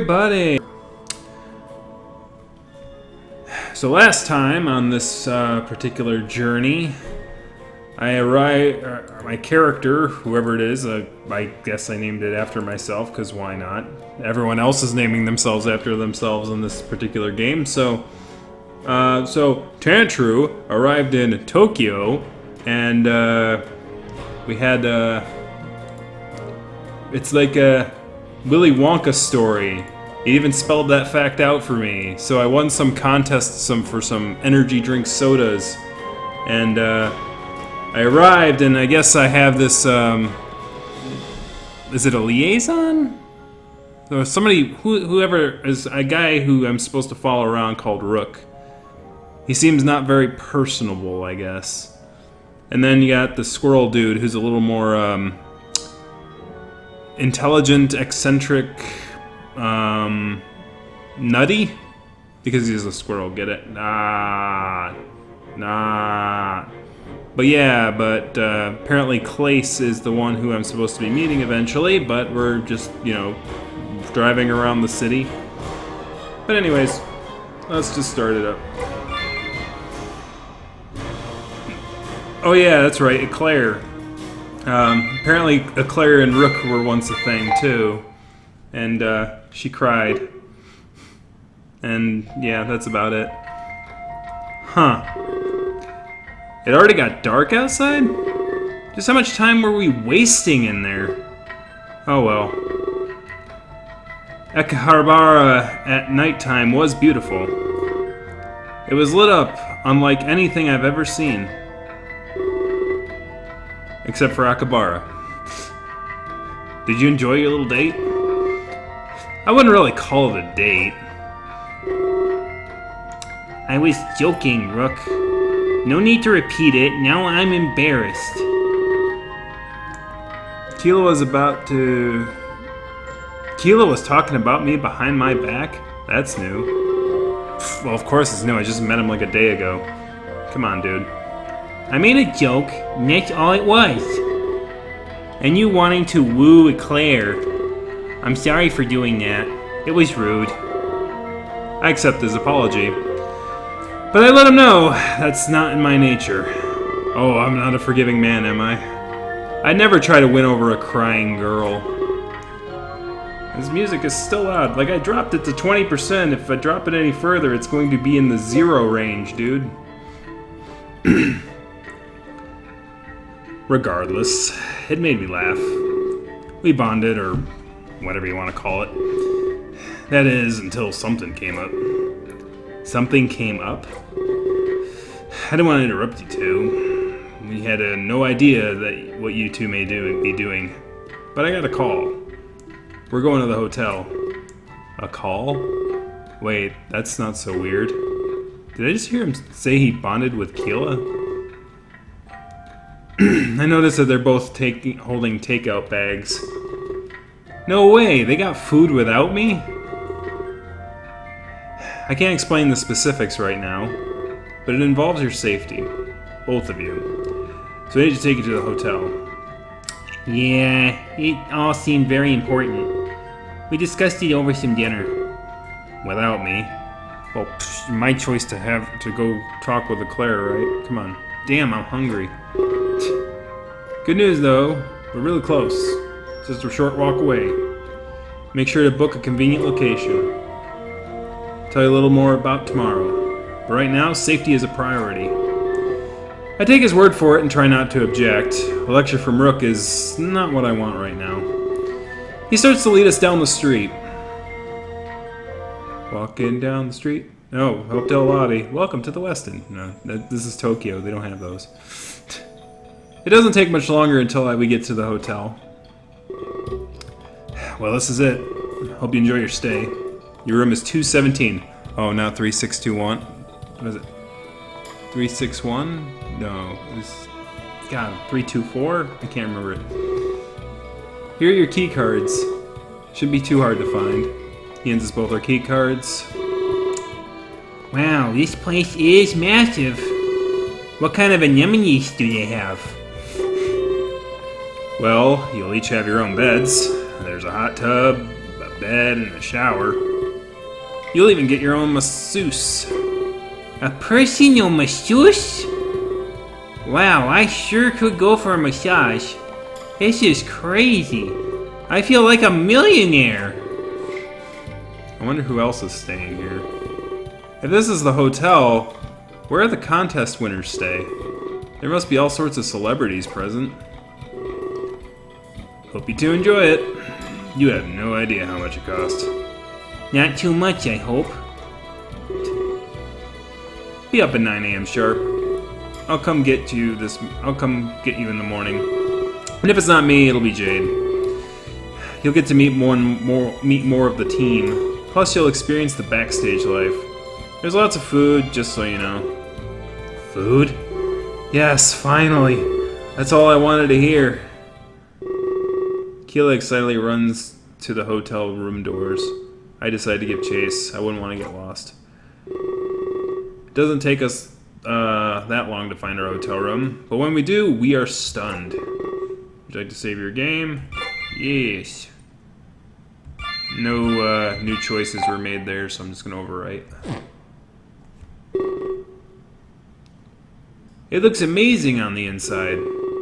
everybody! So last time on this particular journey, I arrived, my character, whoever it is, I guess I named it after myself, because why not? Everyone else is naming themselves after themselves in this particular game, so Tantroo arrived in Tokyo, and we had, it's like a Willy Wonka story. He even spelled that fact out for me. So I won some contests for some energy drink sodas. And I arrived, and I guess I have this, is it a liaison? So somebody, whoever is a guy who I'm supposed to follow around called Rook. He seems not very personable, I guess. And then you got the squirrel dude who's a little more, intelligent, eccentric, nutty? Because he's a squirrel, get it? Nah. But yeah, apparently Clace is the one who I'm supposed to be meeting eventually, but we're just, driving around the city. But anyways, let's just start it up. Oh yeah, that's right, Eclair. Apparently Eclair and Rook were once a thing too. And she cried. And yeah, that's about it. Huh. It already got dark outside? Just how much time were we wasting in there? Oh well. Akihabara at nighttime was beautiful. It was lit up unlike anything I've ever seen. Except for Akihabara. Did you enjoy your little date? I wouldn't really call it a date. I was joking, Rook. No need to repeat it, now I'm embarrassed. Keela was talking about me behind my back? That's new. Well, of course it's new, I just met him like a day ago. Come on, dude. I made a joke, and that's all it was. And you wanting to woo Eclair. I'm sorry for doing that. It was rude. I accept his apology. But I let him know that's not in my nature. Oh, I'm not a forgiving man, am I? I'd never try to win over a crying girl. His music is still loud. Like, I dropped it to 20%. If I drop it any further, it's going to be in the 0 range, dude. Regardless, it made me laugh. We bonded, or whatever you want to call it. That is, until something came up. Something came up? I didn't want to interrupt you two. We had no idea that what you two may be doing. But I got a call. We're going to the hotel. A call? Wait, that's not so weird. Did I just hear him say he bonded with Keela? I noticed that they're both holding takeout bags. No way, they got food without me? I can't explain the specifics right now, but it involves your safety. Both of you. So I need to take you to the hotel. Yeah, it all seemed very important. We discussed it over some dinner. Without me? Well, my choice to go talk with Eclair, right? Come on. Damn, I'm hungry. Good news though, we're really close. Just a short walk away. Make sure to book a convenient location. Tell you a little more about tomorrow. But right now, safety is a priority. I take his word for it and try not to object. A lecture from Rook is not what I want right now. He starts to lead us down the street. Walking down the street. Oh, Hotel Lobby. Welcome to the Westin. No, this is Tokyo. They don't have those. It doesn't take much longer until we get to the hotel. Well, this is it. Hope you enjoy your stay. Your room is 217. Oh, now 3621. What is it? 361? No. God, 324? I can't remember it. Here are your key cards. Shouldn't be too hard to find. He hands us both our key cards. Wow, this place is massive. What kind of anemones do they have? Well, you'll each have your own beds. There's a hot tub, a bed and a shower. You'll even get your own masseuse. A personal masseuse? Wow, I sure could go for a massage. This is crazy. I feel like a millionaire. I wonder who else is staying here. If this is the hotel, where the contest winners stay? There must be all sorts of celebrities present. Hope you two enjoy it. You have no idea how much it costs. Not too much, I hope. Be up at 9 a.m. sharp. I'll come get you in the morning. And if it's not me, it'll be Jade. You'll get to meet more of the team. Plus, you'll experience the backstage life. There's lots of food, just so you know. Food? Yes, finally. That's all I wanted to hear. Keela excitedly runs to the hotel room doors. I decide to give chase. I wouldn't want to get lost. It doesn't take us that long to find our hotel room, but when we do, we are stunned. Would you like to save your game? Yes. No new choices were made there, so I'm just going to overwrite. It looks amazing on the inside.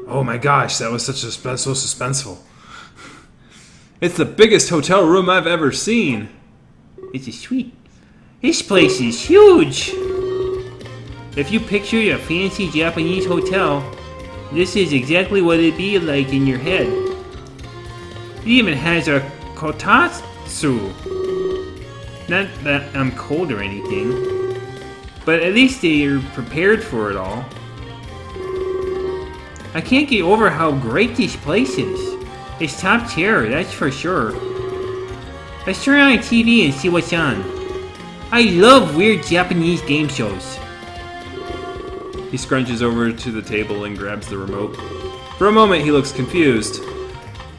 Oh my gosh, that was so suspenseful. It's the biggest hotel room I've ever seen. It's a suite. This place is huge. If you picture a fancy Japanese hotel, this is exactly what it'd be like in your head. It even has a kotatsu. Not that I'm cold or anything, but at least they're prepared for it all. I can't get over how great this place is. It's top tier, that's for sure. Let's turn on the TV and see what's on. I love weird Japanese game shows. He scrunches over to the table and grabs the remote. For a moment, he looks confused.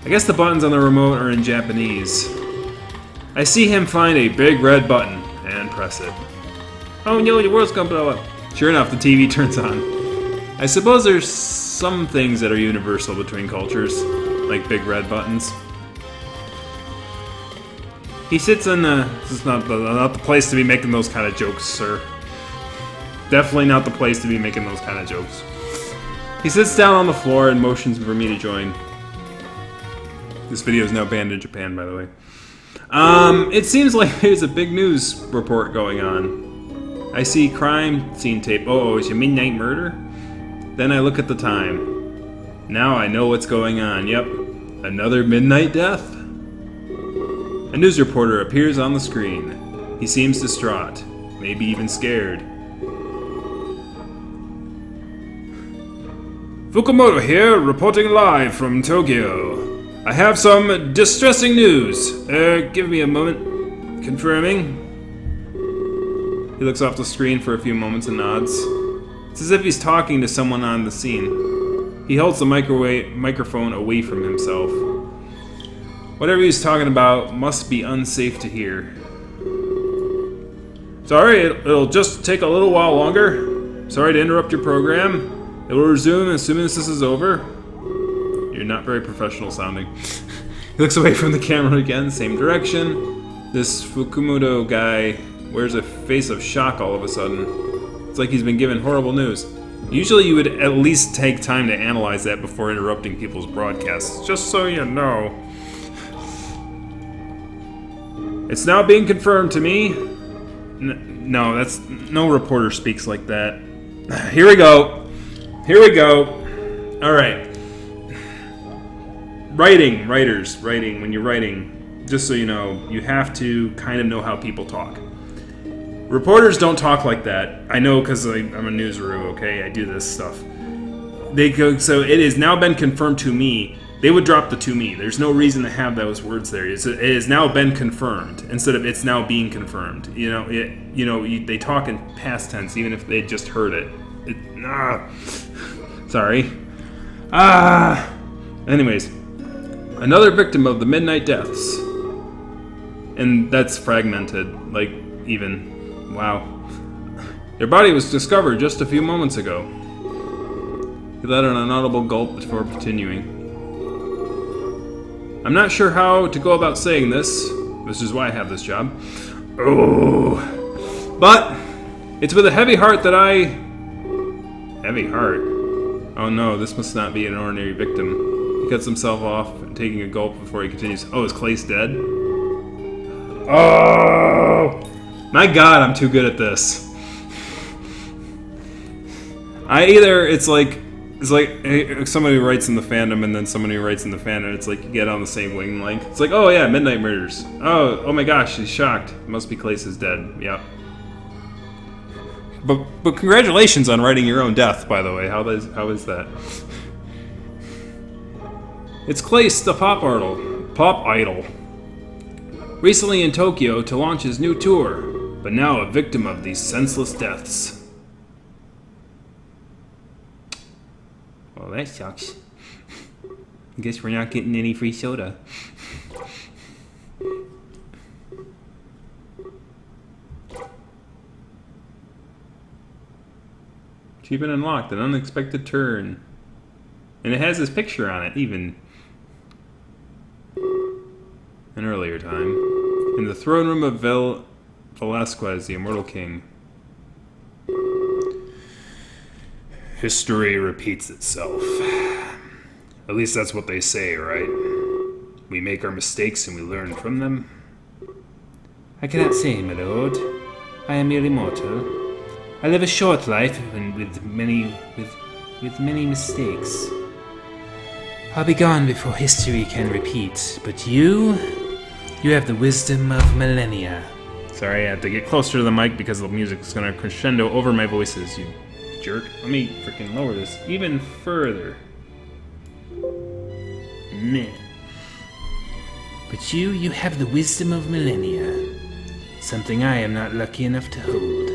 I guess the buttons on the remote are in Japanese. I see him find a big red button and press it. Oh no, the world's gonna blow up. Sure enough, the TV turns on. I suppose there's some things that are universal between cultures, like big red buttons. He sits in the... This is not the place to be making those kind of jokes, sir. Definitely not the place to be making those kind of jokes. He sits down on the floor and motions for me to join. This video is now banned in Japan, by the way. It seems like there's a big news report going on. I see crime scene tape. Oh, it's a midnight murder? Then I look at the time. Now I know what's going on. Yep, another midnight death. A news reporter appears on the screen. He seems distraught, maybe even scared. Fukumoto here, reporting live from Tokyo. I have some distressing news. Give me a moment. Confirming. He looks off the screen for a few moments and nods. It's as if he's talking to someone on the scene. He holds the microphone away from himself. Whatever he's talking about must be unsafe to hear. Sorry, it'll just take a little while longer. Sorry to interrupt your program. It will resume as soon as this is over. You're not very professional sounding. He looks away from the camera again, same direction. This Fukumoto guy wears a face of shock all of a sudden. It's like he's been given horrible news. Usually you would at least take time to analyze that before interrupting people's broadcasts, just so you know. It's now being confirmed to me. No, that's... No reporter speaks like that. Here we go. Here we go. Alright. Writing, when you're writing, just so you know, you have to kind of know how people talk. Reporters don't talk like that. I know because I'm a newsroo, okay? I do this stuff. They go, so it has now been confirmed to me. They would drop the to me. There's no reason to have those words there. It has now been confirmed instead of it's now being confirmed. They talk in past tense even if they just heard it. Sorry. Anyways, another victim of the midnight deaths. And that's fragmented, like even... Wow. Their body was discovered just a few moments ago. He let out an audible gulp before continuing. I'm not sure how to go about saying this, This is why I have this job. Oh. But it's with a heavy heart that I... Heavy heart? Oh no, this must not be an ordinary victim. He cuts himself off, taking a gulp before he continues. Oh, is Clay's dead? Oh! My god, I'm too good at this. It's like somebody who writes in the fandom and then somebody who writes in the fandom. It's like you get on the same wavelength. It's like, oh yeah, Midnight Murders. Oh my gosh, she's shocked. It must be Clace is dead. Yep. But congratulations on writing your own death, by the way. How is that? It's Clace, the pop idol. Recently in Tokyo to launch his new tour, but now a victim of these senseless deaths. Well, that sucks. I guess we're not getting any free soda. Achievement unlocked, an unexpected turn. And it has his picture on it, even. An earlier time. In the throne room of Velasquez, the immortal king. History repeats itself. At least that's what they say, right? We make our mistakes and we learn from them. I cannot say, my lord. I am merely mortal. I live a short life and with many mistakes. I'll be gone before history can repeat, but you have the wisdom of millennia. Sorry, I have to get closer to the mic because the music's gonna crescendo over my voices, you jerk. Let me freaking lower this even further. Meh. But you have the wisdom of millennia. Something I am not lucky enough to hold.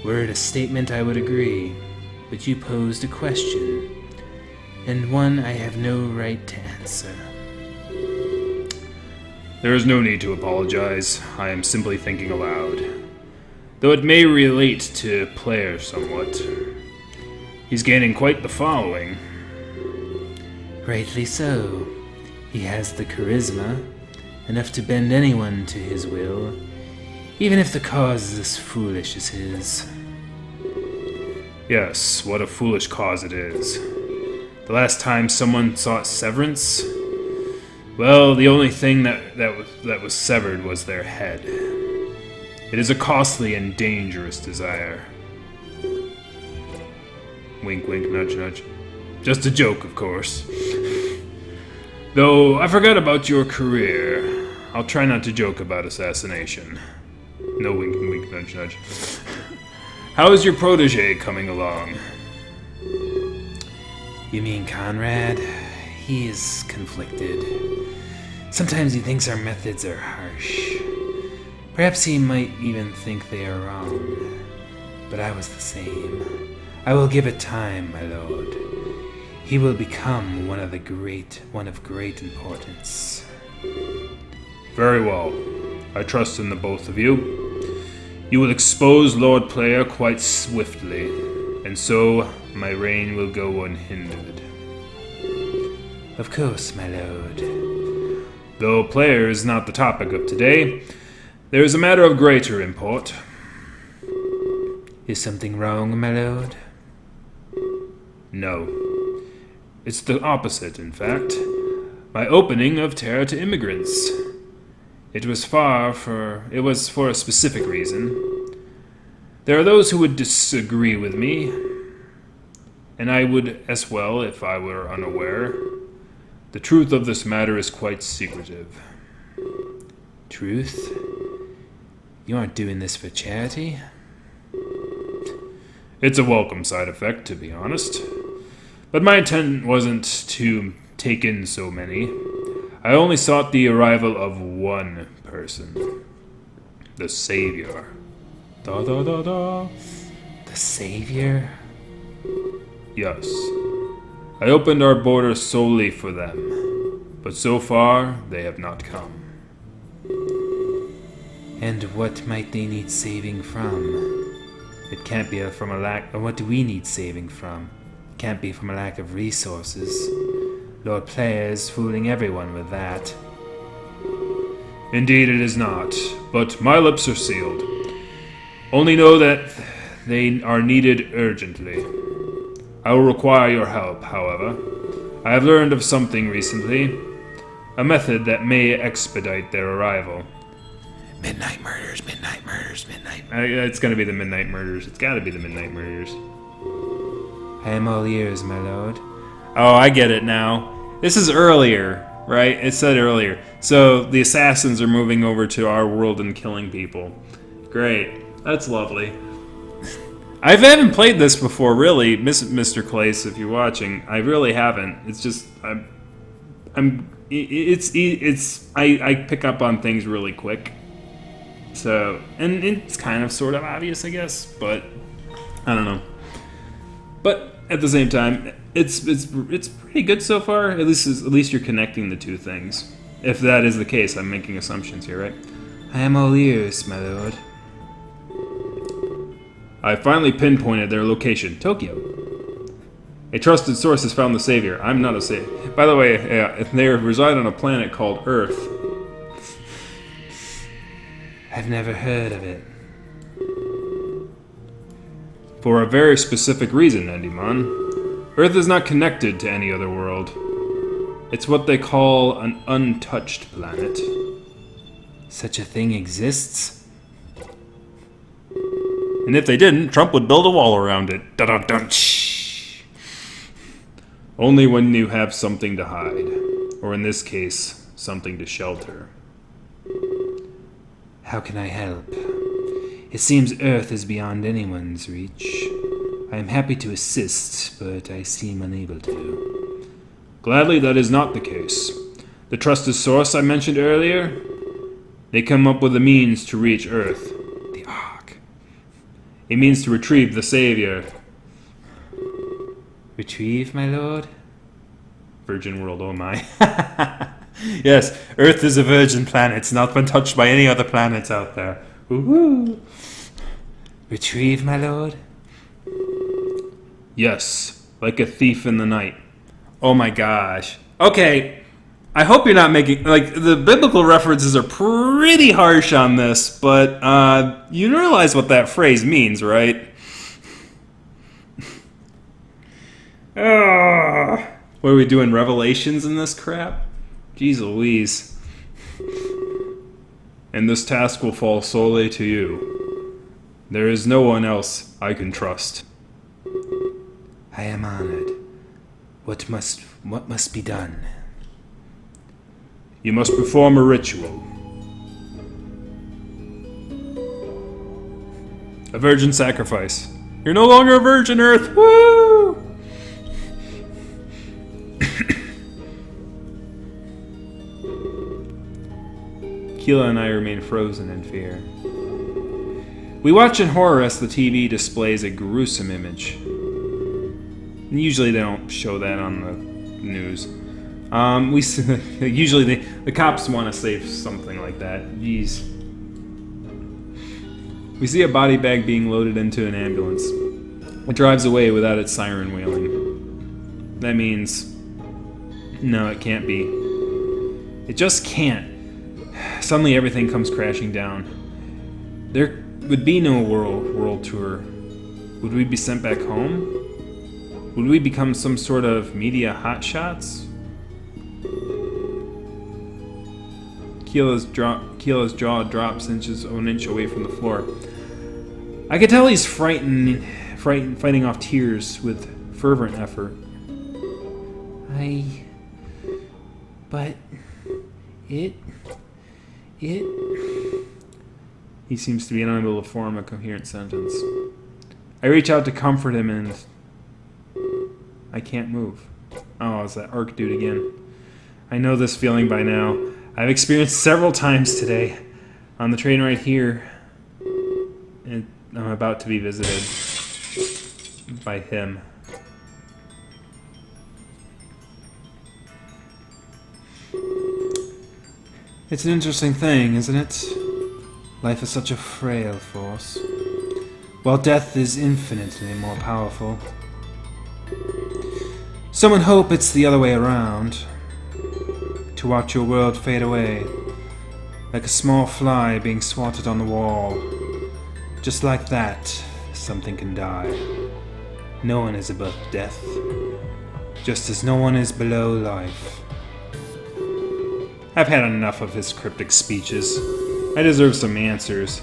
Were it a statement, I would agree, but you posed a question, and one I have no right to answer. There is no need to apologize. I am simply thinking aloud. Though it may relate to Player somewhat. He's gaining quite the following. Rightly so. He has the charisma, enough to bend anyone to his will, even if the cause is as foolish as his. Yes, what a foolish cause it is. The last time someone sought severance, well, the only thing that was severed was their head. It is a costly and dangerous desire. Wink, wink, nudge, nudge. Just a joke, of course. Though I forgot about your career, I'll try not to joke about assassination. No wink, wink, nudge, nudge. How is your protege coming along? You mean Conrad? He is conflicted. Sometimes he thinks our methods are harsh. Perhaps he might even think they are wrong. But I was the same. I will give it time, my lord. He will become one of great importance. Very well. I trust in the both of you. You will expose Lord Player quite swiftly, and so my reign will go unhindered. Of course, my lord. Though Player is not the topic of today, there is a matter of greater import. Is something wrong, my lord? No. It's the opposite, in fact. My opening of Terra to immigrants. It was for a specific reason. There are those who would disagree with me, and I would as well if I were unaware. The truth of this matter is quite secretive. Truth? You aren't doing this for charity? It's a welcome side effect, to be honest. But my intent wasn't to take in so many. I only sought the arrival of one person. The Savior. Da da da da. The Savior? Yes. I opened our borders solely for them. But so far, they have not come. And what might they need saving from? It can't be from a lack... Or what do we need saving from? It can't be from a lack of resources. Lord Player's fooling everyone with that. Indeed it is not, but my lips are sealed. Only know that they are needed urgently. I will require your help, however. I have learned of something recently, a method that may expedite their arrival. Midnight murders, midnight murders, midnight. It's gonna be the midnight murders. It's gotta be the midnight murders. I am all ears, my lord. Oh, I get it now. This is earlier, right? It said earlier. So the assassins are moving over to our world and killing people. Great. That's lovely. I haven't played this before, really, Mr. Clace, if you're watching. I really haven't. It's just I pick up on things really quick. So, and it's kind of sort of obvious, I guess, but I don't know. But at the same time, it's pretty good so far. At least you're connecting the two things. If that is the case, I'm making assumptions here, right? I am all ears, my lord. I finally pinpointed their location, Tokyo. A trusted source has found the savior. I'm not a savior. By the way, they reside on a planet called Earth. I've never heard of it. For a very specific reason, Endymion. Earth is not connected to any other world. It's what they call an untouched planet. Such a thing exists? And if they didn't, Trump would build a wall around it. Dun-dun-dun. Shh. Only when you have something to hide. Or in this case, something to shelter. How can I help? It seems Earth is beyond anyone's reach. I am happy to assist, but I seem unable to. Gladly, that is not the case. The trusted source I mentioned earlier, they come up with a means to reach Earth. The Ark. A means to retrieve the Savior. Retrieve, my lord? Virgin world, oh my. Yes, Earth is a virgin planet. It's not been touched by any other planets out there. Woohoo! Retrieve, my lord? Yes, like a thief in the night. Oh my gosh. Okay, I hope you're not making... Like, the biblical references are pretty harsh on this, but you realize what that phrase means, right? What are we doing, Revelations in this crap? Jeez Louise. And this task will fall solely to you. There is no one else I can trust. I am honored. What must be done? You must perform a ritual. A virgin sacrifice. You're no longer a virgin, Earth. Woo! Keela and I remain frozen in fear. We watch in horror as the TV displays a gruesome image. Usually they don't show that on the news. Usually the cops want to say something like that. Jeez. We see a body bag being loaded into an ambulance. It drives away without its siren wailing. That means... No, it can't be. It just can't. Suddenly everything comes crashing down. There would be no world tour. Would we be sent back home? Would we become some sort of media hotshots? Keela's jaw drops an inch away from the floor. I could tell he's fighting off tears with fervent effort. But... It... He seems to be unable to form a coherent sentence. I reach out to comfort him and... I can't move. Oh, it's that Arc dude again. I know this feeling by now. I've experienced several times today. On the train right here. And I'm about to be visited by him. It's an interesting thing, isn't it? Life is such a frail force, while death is infinitely more powerful. Some would hope it's the other way around. To watch your world fade away, Like a small fly being swatted on the wall. Just like that, something can die. No one is above death, just as no one is below life. I've had enough of his cryptic speeches. I deserve some answers,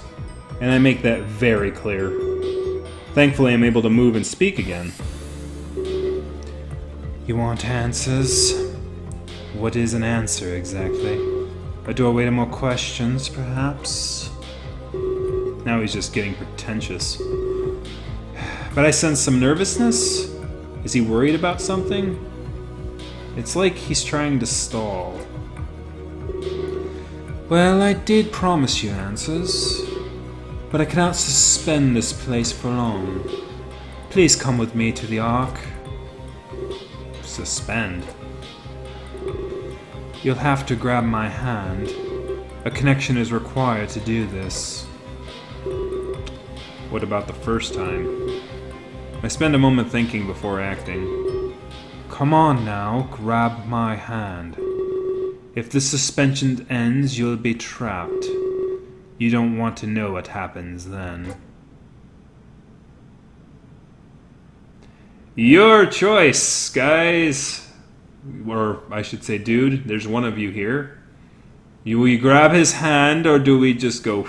and I make that very clear. Thankfully, I'm able to move and speak again. You want answers? What is an answer, exactly? A doorway to more questions, perhaps? Now he's just getting pretentious. But I sense some nervousness. Is he worried about something? It's like he's trying to stall. Well, I did promise you answers, but I cannot suspend this place for long. Please come with me to the Ark. Suspend? You'll have to grab my hand. A connection is required to do this. What about the first time? I spend a moment thinking before acting. Come on now, grab my hand. If the suspension ends, you'll be trapped. You don't want to know what happens then. Your choice, guys. Or I should say, dude, there's one of you here. Will you grab his hand, or do we just go...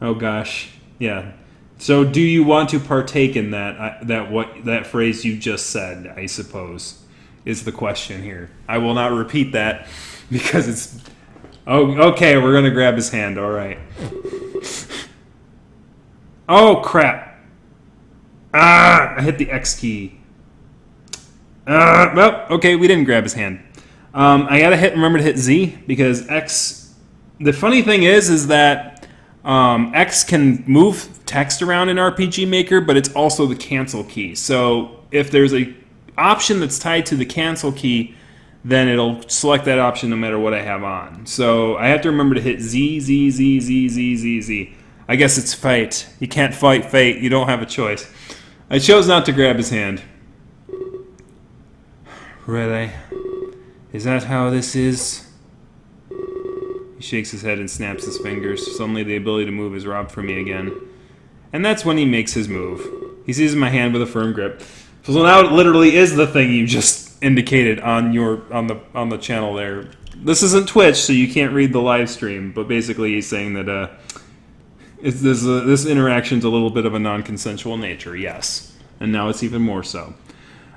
Oh gosh, yeah. So do you want to partake in that phrase you just said, I suppose, is the question here. I will not repeat that because it's... Oh, okay, we're going to grab his hand, all right. Oh, crap. I hit the X key. Well, okay, we didn't grab his hand. I gotta remember to hit Z, because X... The funny thing is that X can move text around in RPG Maker, but it's also the cancel key. So if there's a option that's tied to the cancel key, then it'll select that option no matter what I have on. So I have to remember to hit Z, Z, Z, Z, Z, Z, Z. I guess it's fate. You can't fight fate. You don't have a choice. I chose not to grab his hand. Really? Is that how this is? He shakes his head and snaps his fingers. Suddenly the ability to move is robbed from me again. And that's when he makes his move. He seizes my hand with a firm grip. So now it literally is the thing you just indicated on the channel there. This isn't Twitch, so you can't read the live stream, but basically he's saying that this interaction's a little bit of a non-consensual nature, yes. And now it's even more so.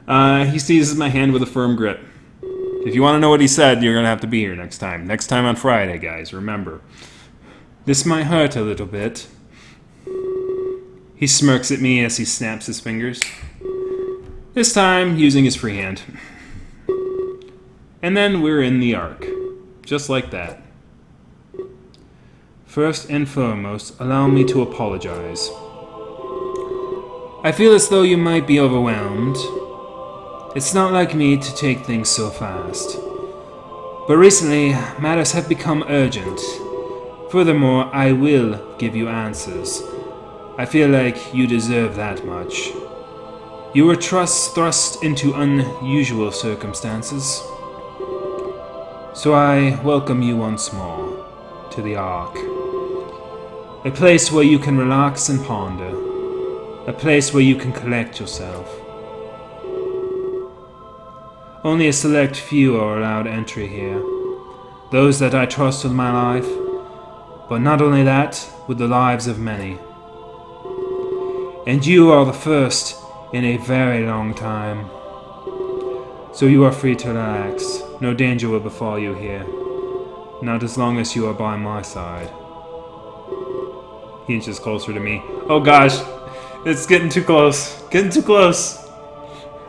He seizes my hand with a firm grip. If you want to know what he said, you're going to have to be here next time. Next time on Friday, guys, remember. This might hurt a little bit. He smirks at me as he snaps his fingers. This time, using his free hand. And then we're in the Ark. Just like that. First and foremost, allow me to apologize. I feel as though you might be overwhelmed. It's not like me to take things so fast. But recently, matters have become urgent. Furthermore, I will give you answers. I feel like you deserve that much. You were thrust into unusual circumstances. So I welcome you once more to the Ark. A place where you can relax and ponder. A place where you can collect yourself. Only a select few are allowed entry here. Those that I trust with my life. But not only that, with the lives of many. And you are the first in a very long time. So you are free to relax. No danger will befall you here. Not as long as you are by my side. He inches closer to me. Oh gosh, it's getting too close. Getting too close.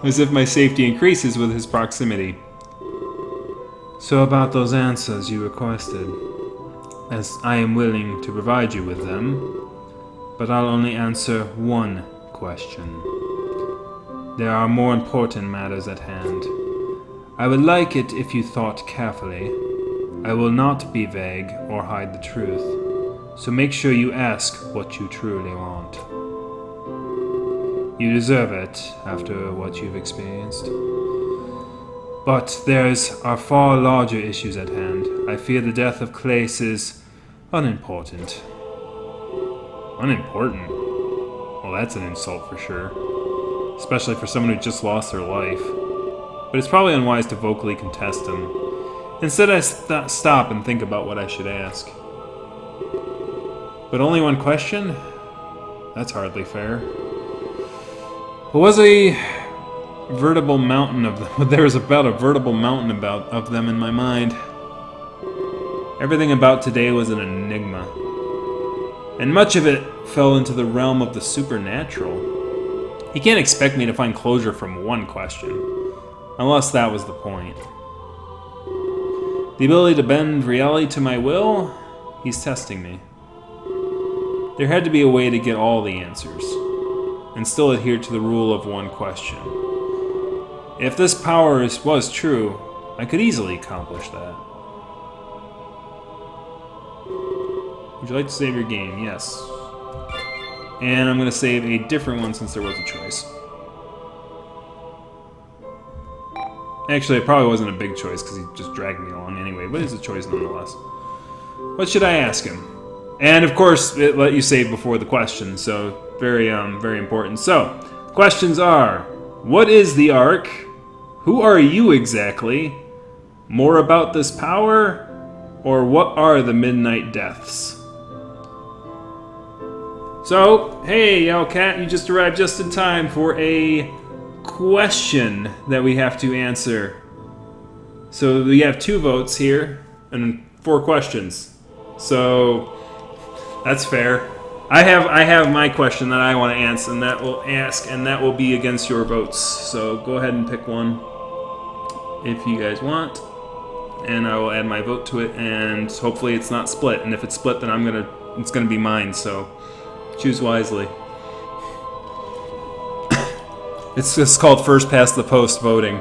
As if my safety increases with his proximity. So about those answers you requested. As I am willing to provide you with them. But I'll only answer one question. There are more important matters at hand. I would like it if you thought carefully. I will not be vague or hide the truth. So make sure you ask what you truly want. You deserve it after what you've experienced. But are far larger issues at hand. I fear the death of Clace is unimportant. Unimportant? Well, that's an insult for sure. Especially for someone who just lost their life. But it's probably unwise to vocally contest him. Instead, I stop and think about what I should ask. But only one question? That's hardly fair. There was a veritable mountain of them. There was about a veritable mountain of them in my mind. Everything about today was an enigma. And much of it fell into the realm of the supernatural. You can't expect me to find closure from one question. Unless that was the point. The ability to bend reality to my will? He's testing me. There had to be a way to get all the answers, and still adhere to the rule of one question. If this power was true, I could easily accomplish that. Would you like to save your game? Yes. And I'm going to save a different one since there was a choice. Actually, it probably wasn't a big choice because he just dragged me along anyway, but it's a choice nonetheless. What should I ask him? And of course, it let you save before the question, so very important. So, questions are, what is the Ark? Who are you exactly? More about this power? Or what are the Midnight Deaths? So, hey, Cat, you just arrived just in time for a question that we have to answer. So we have 2 votes here and 4 questions. So that's fair. I have my question that I want to answer, and that will be against your votes. So go ahead and pick one if you guys want, and I will add my vote to it, and hopefully it's not split. And if it's split, then it's gonna be mine. So choose wisely. It's just called first past the post voting.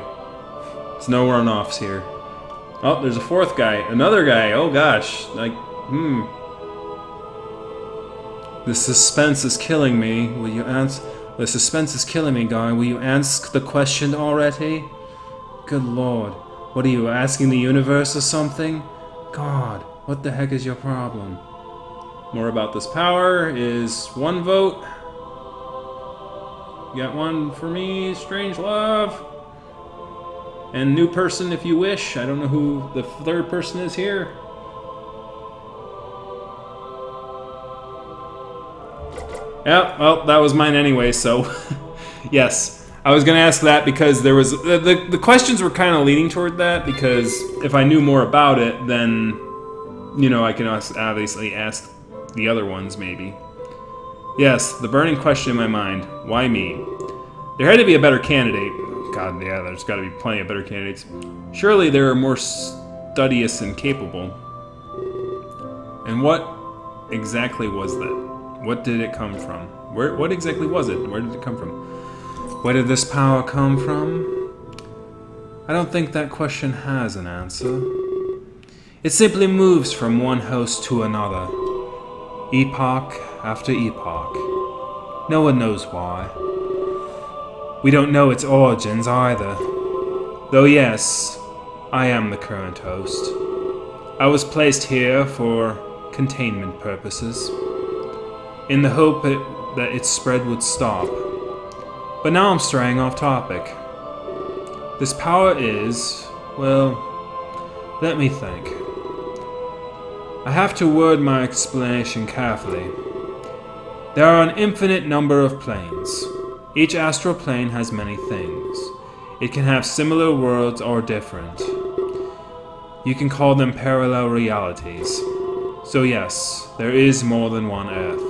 There's no runoffs here. Oh, there's a 4th guy. Another guy. Oh gosh. The suspense is killing me. Will you answer? The suspense is killing me, guy. Will you ask the question already? Good lord. What are you, asking the universe or something? God, what the heck is your problem? More about this power is 1 vote. You got 1 for me, Strange Love. And new person if you wish. I don't know who the 3rd person is here. Yeah, well, that was mine anyway, so yes. I was going to ask that because there was... The questions were kind of leaning toward that, because if I knew more about it, then, you know, I can obviously ask the other ones, maybe. Yes, the burning question in my mind. Why me? There had to be a better candidate. God, yeah, there's got to be plenty of better candidates. Surely there are more studious and capable. And what exactly was that? What did it come from? What exactly was it? Where did it come from? Where did this power come from? I don't think that question has an answer. It simply moves from one host to another. Epoch after epoch. No one knows why. We don't know its origins either. Though yes, I am the current host. I was placed here for containment purposes, in the hope that its spread would stop. But now I'm straying off topic. This power is, well, let me think. I have to word my explanation carefully. There are an infinite number of planes. Each astral plane has many things. It can have similar worlds or different. You can call them parallel realities. So yes, there is more than one Earth,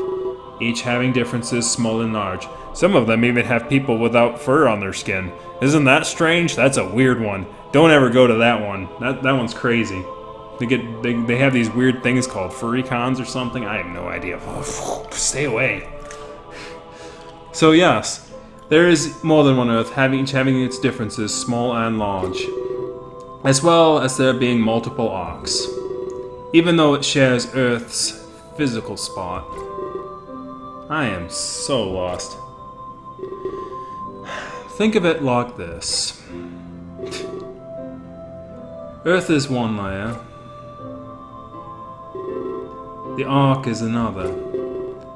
each having differences small and large. Some of them even have people without fur on their skin. Isn't that strange? That's a weird one. Don't ever go to that one. That one's crazy. They have these weird things called furry cons or something. I have no idea. Stay away. So yes, there is more than one Earth, each having its differences, small and large, as well as there being multiple arcs, even though it shares Earth's physical spot. I am so lost. Think of it like this. Earth is one layer. The Ark is another.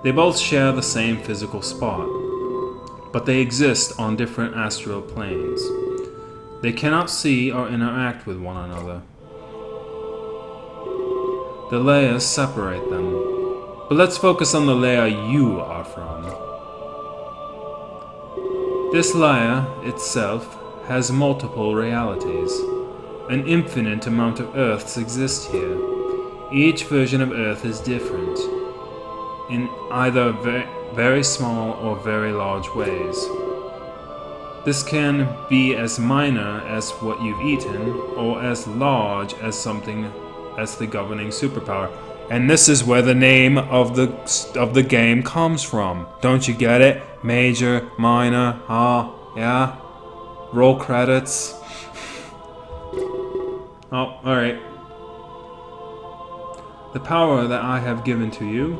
They both share the same physical spot, but they exist on different astral planes. They cannot see or interact with one another. The layers separate them, but let's focus on the layer you are from. This layer itself has multiple realities. An infinite amount of Earths exist here. Each version of Earth is different, in either very small or very large ways. This can be as minor as what you've eaten, or as large as something as the governing superpower. And this is where the name of the game comes from. Don't you get it? Major, minor, yeah? Roll credits. Oh, alright. The power that I have given to you,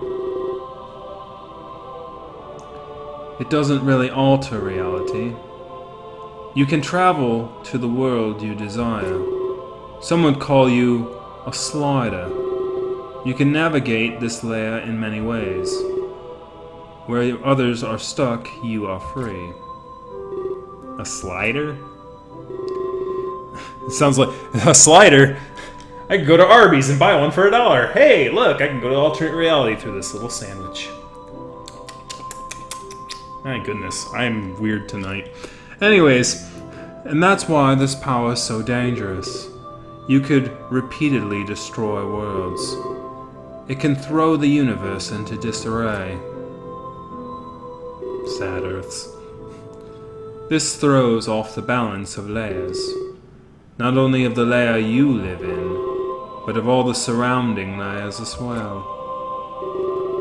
it doesn't really alter reality. You can travel to the world you desire. Some would call you a slider. You can navigate this layer in many ways. Where others are stuck, you are free. A slider? It sounds like a slider. I can go to Arby's and buy one for $1. Hey, look, I can go to alternate reality through this little sandwich. My goodness, I am weird tonight. Anyways, and that's why this power is so dangerous. You could repeatedly destroy worlds. It can throw the universe into disarray. Sad Earths. This throws off the balance of layers. Not only of the layer you live in, but of all the surrounding layers as well.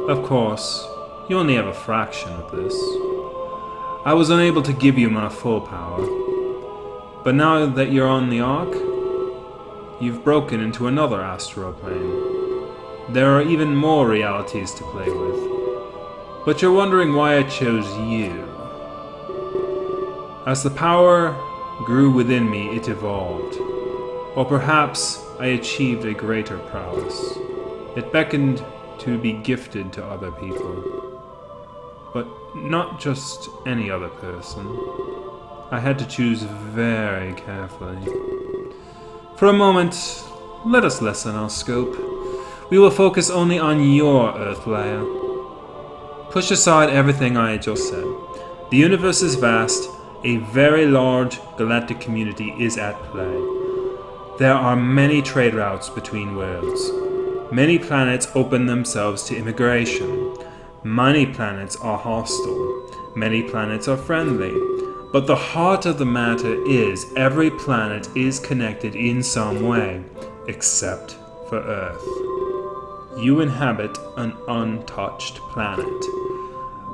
Of course, you only have a fraction of this. I was unable to give you my full power, but now that you're on the Ark, you've broken into another astral plane. There are even more realities to play with, but you're wondering why I chose you. As the power grew within me, it evolved, or perhaps I achieved a greater prowess. It beckoned to be gifted to other people, but not just any other person. I had to choose very carefully. For a moment, let us lessen our scope. We will focus only on your Earth layer. Push aside everything I had just said. The universe is vast. A very large galactic community is at play. There are many trade routes between worlds. Many planets open themselves to immigration. Many planets are hostile. Many planets are friendly. But the heart of the matter is every planet is connected in some way, except for Earth. You inhabit an untouched planet.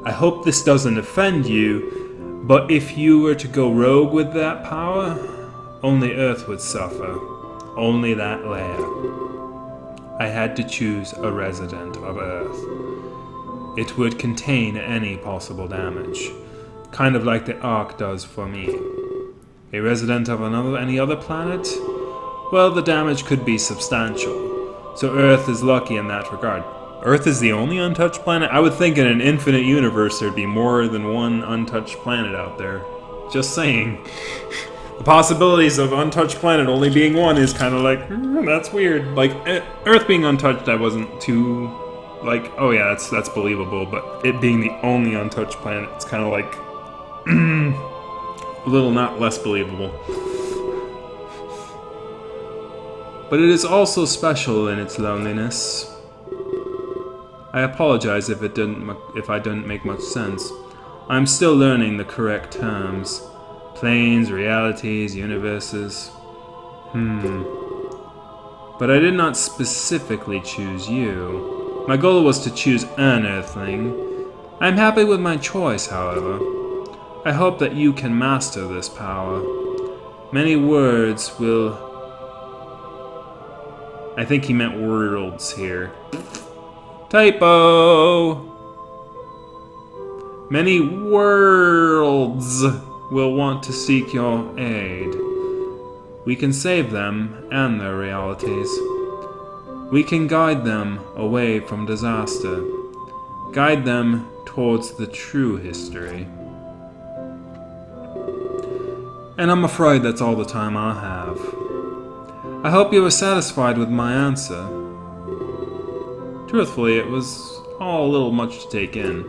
I hope this doesn't offend you, but if you were to go rogue with that power, only Earth would suffer. Only that layer. I had to choose a resident of Earth. It would contain any possible damage, kind of like the Ark does for me. A resident of any other planet? Well, the damage could be substantial, so Earth is lucky in that regard. Earth is the only untouched planet? I would think in an infinite universe there'd be more than one untouched planet out there. Just saying. The possibilities of untouched planet only being one is kind of like, that's weird. Like, Earth being untouched, I wasn't too, like, oh yeah, that's believable, but it being the only untouched planet, it's kind of like, a little not less believable. But it is also special in its loneliness. I apologize if I didn't make much sense. I'm still learning the correct terms. Planes, realities, universes. But I did not specifically choose you. My goal was to choose an Earthling. I'm happy with my choice, however. I hope that you can master this power. Many words will... I think he meant worlds here. Typo! Many worlds will want to seek your aid. We can save them and their realities. We can guide them away from disaster. Guide them towards the true history. And I'm afraid that's all the time I have. I hope you were satisfied with my answer. Truthfully, it was all a little much to take in,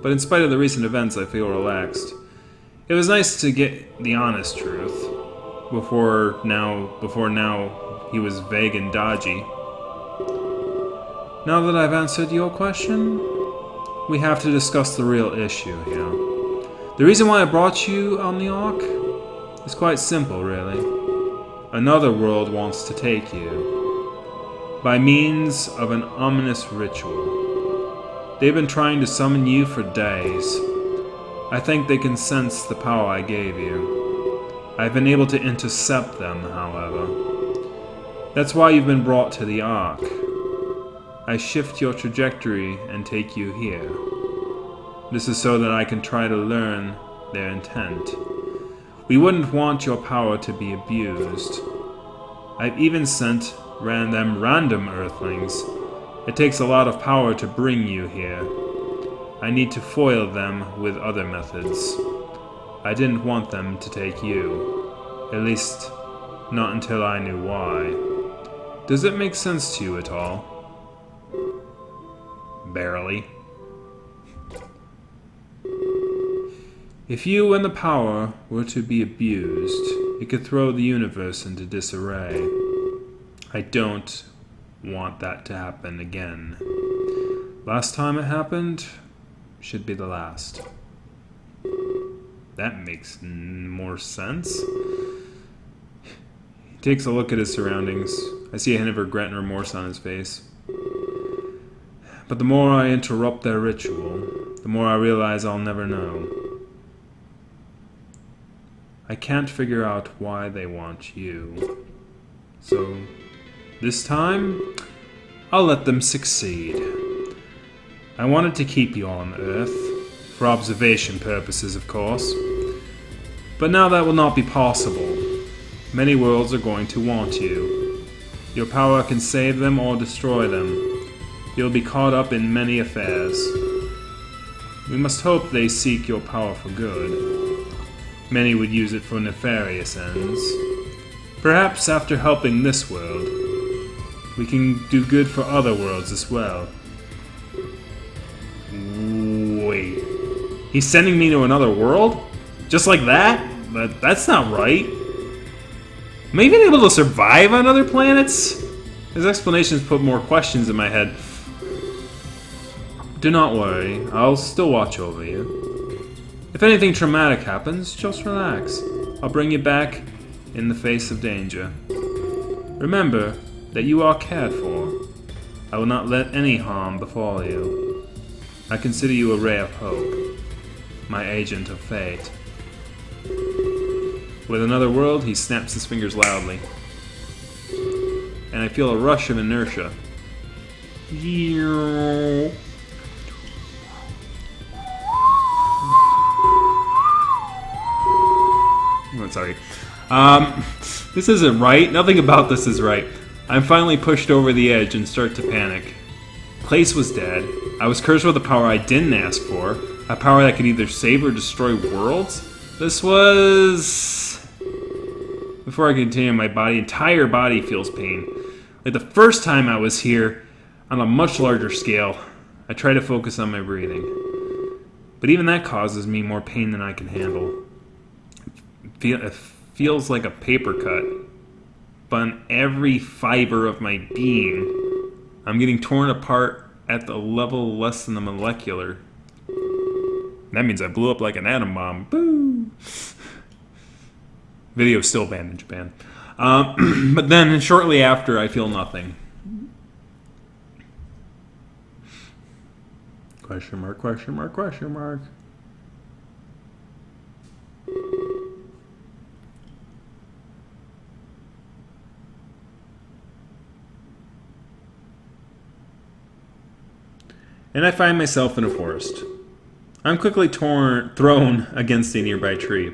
but in spite of the recent events, I feel relaxed. It was nice to get the honest truth. Before now, he was vague and dodgy. Now that I've answered your question, we have to discuss the real issue here. The reason why I brought you on the Ark is quite simple, really. Another world wants to take you, by means of an ominous ritual. They've been trying to summon you for days. I think they can sense the power I gave you. I've been able to intercept them, however. That's why you've been brought to the Ark. I shift your trajectory and take you here. This is so that I can try to learn their intent. We wouldn't want your power to be abused. I've even sent random Earthlings. It takes a lot of power to bring you here. I need to foil them with other methods. I didn't want them to take you. At least, not until I knew why. Does it make sense to you at all? Barely. If you and the power were to be abused, it could throw the universe into disarray. I don't want that to happen again. Last time it happened should be the last. That makes more sense. He takes a look at his surroundings. I see a hint of regret and remorse on his face. But the more I interrupt their ritual, the more I realize I'll never know. I can't figure out why they want you. So, this time, I'll let them succeed. I wanted to keep you on Earth, for observation purposes, of course. But now that will not be possible. Many worlds are going to want you. Your power can save them or destroy them. You'll be caught up in many affairs. We must hope they seek your power for good. Many would use it for nefarious ends. Perhaps after helping this world, we can do good for other worlds as well. Wait. He's sending me to another world? Just like that? That's not right. Am I even able to survive on other planets? His explanations put more questions in my head. Do not worry, I'll still watch over you. If anything traumatic happens, just relax. I'll bring you back in the face of danger. Remember that you are cared for. I will not let any harm befall you. I consider you a ray of hope, my agent of fate. With another world, he snaps his fingers loudly. And I feel a rush of inertia. Oh, sorry. This isn't right. Nothing about this is right. I'm finally pushed over the edge and start to panic. Place was dead. I was cursed with a power I didn't ask for. A power that could either save or destroy worlds. This was... Before I continue, my entire body feels pain. Like the first time I was here, on a much larger scale, I try to focus on my breathing. But even that causes me more pain than I can handle. It feels like a paper cut, but on every fiber of my being, I'm getting torn apart at the level less than the molecular. That means I blew up like an atom bomb. Boo! Video's still banned in Japan. But then, shortly after, I feel nothing. Question mark, question mark, question mark. And I find myself in a forest. I'm quickly thrown against a nearby tree,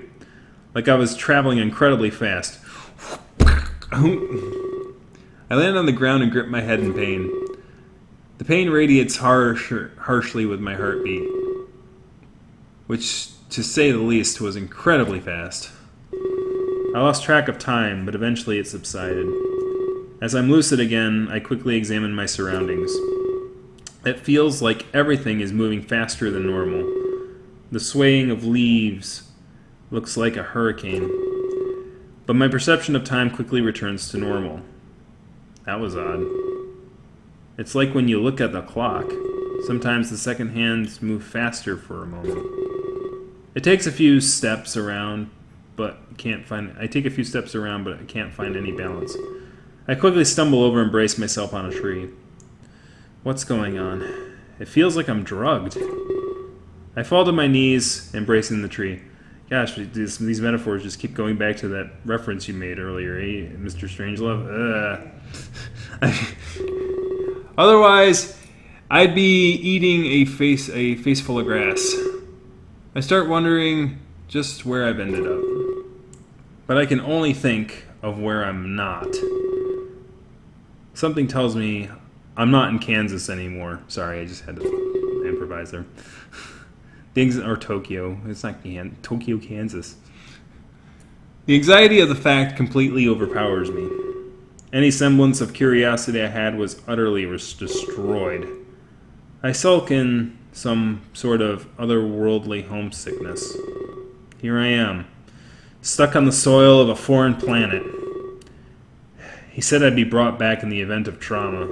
like I was traveling incredibly fast. I land on the ground and grip my head in pain. The pain radiates harshly with my heartbeat, which, to say the least, was incredibly fast. I lost track of time, but eventually it subsided. As I'm lucid again, I quickly examine my surroundings. It feels like everything is moving faster than normal. The swaying of leaves looks like a hurricane. But my perception of time quickly returns to normal. That was odd. It's like when you look at the clock. Sometimes the second hands move faster for a moment. It takes a few steps around, but I take a few steps around, but I can't find any balance. I quickly stumble over and brace myself on a tree. What's going on? It feels like I'm drugged. I fall to my knees, embracing the tree. Gosh, these metaphors just keep going back to that reference you made earlier, eh, Mr. Strangelove? Otherwise, I'd be eating a face full of grass. I start wondering just where I've ended up. But I can only think of where I'm not. Something tells me I'm not in Kansas anymore. Sorry, I just had to improvise there. Or Tokyo. It's not Tokyo, Kansas. The anxiety of the fact completely overpowers me. Any semblance of curiosity I had was utterly destroyed. I sulk in some sort of otherworldly homesickness. Here I am, stuck on the soil of a foreign planet. He said I'd be brought back in the event of trauma.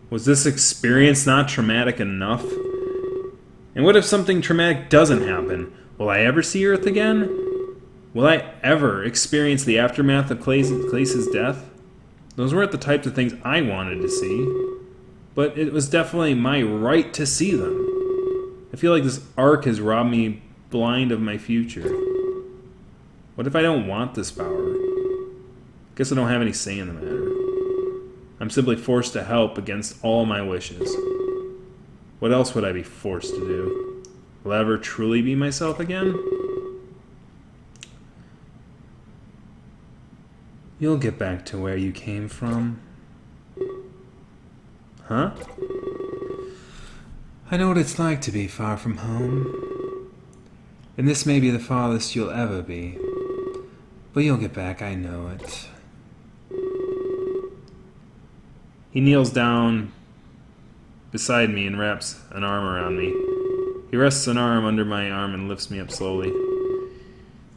Was this experience not traumatic enough? And what if something traumatic doesn't happen? Will I ever see Earth again? Will I ever experience the aftermath of Clace's death? Those weren't the types of things I wanted to see, but it was definitely my right to see them. I feel like this arc has robbed me blind of my future. What if I don't want this power? Guess I don't have any say in the matter. I'm simply forced to help against all my wishes. What else would I be forced to do? Will I ever truly be myself again? You'll get back to where you came from. Huh? I know what it's like to be far from home. And this may be the farthest you'll ever be. But you'll get back, I know it. He kneels down beside me and wraps an arm around me. He rests an arm under my arm and lifts me up slowly.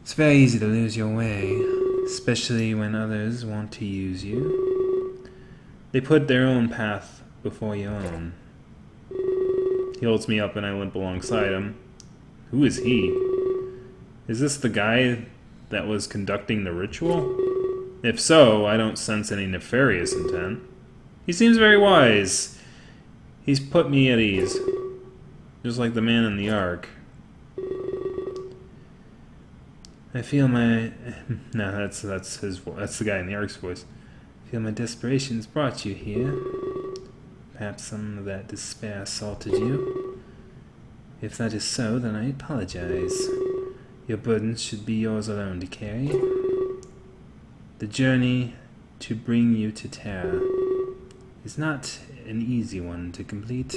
It's very easy to lose your way, especially when others want to use you. They put their own path before your own. He holds me up and I limp alongside him. Who is he? Is this the guy that was conducting the ritual? If so, I don't sense any nefarious intent. He seems very wise. He's put me at ease. Just like the man in the Ark. I feel my... No, that's the guy in the Ark's voice. I feel my desperation's brought you here. Perhaps some of that despair assaulted you. If that is so, then I apologize. Your burdens should be yours alone to carry. The journey to bring you to Terra is not an easy one to complete.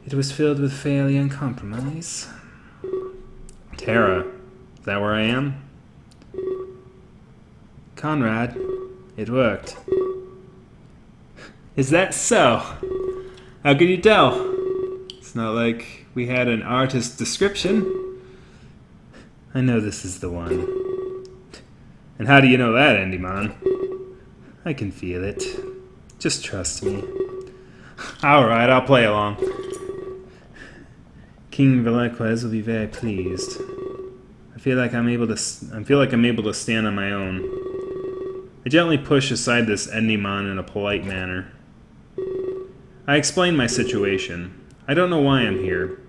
It was filled with failure and compromise. Terra, is that where I am? Conrad, it worked. Is that so? How could you tell? It's not like we had an artist's description. I know this is the one. And how do you know that, Endymon? I can feel it. Just trust me. Alright, I'll play along. King Velasquez will be very pleased. I feel like I'm able to stand on my own. I gently push aside this Endymon in a polite manner. I explain my situation. I don't know why I'm here.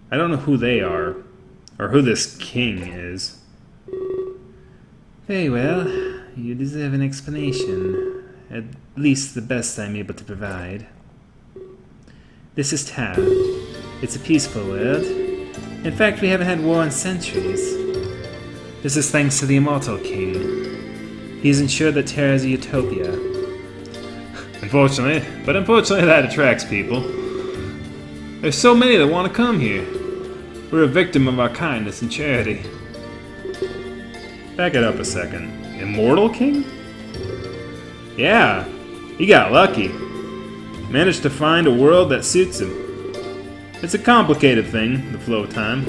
I don't know who they are, or who this king is. Very well. You deserve an explanation. At least the best I'm able to provide. This is Terra. It's a peaceful world. In fact, we haven't had war in centuries. This is thanks to the Immortal King. He isn't sure that Terra is a utopia. Unfortunately that attracts people. There's so many that want to come here. We're a victim of our kindness and charity. Back it up a second. Immortal King? Yeah, he got lucky. Managed to find a world that suits him. It's a complicated thing, the flow of time.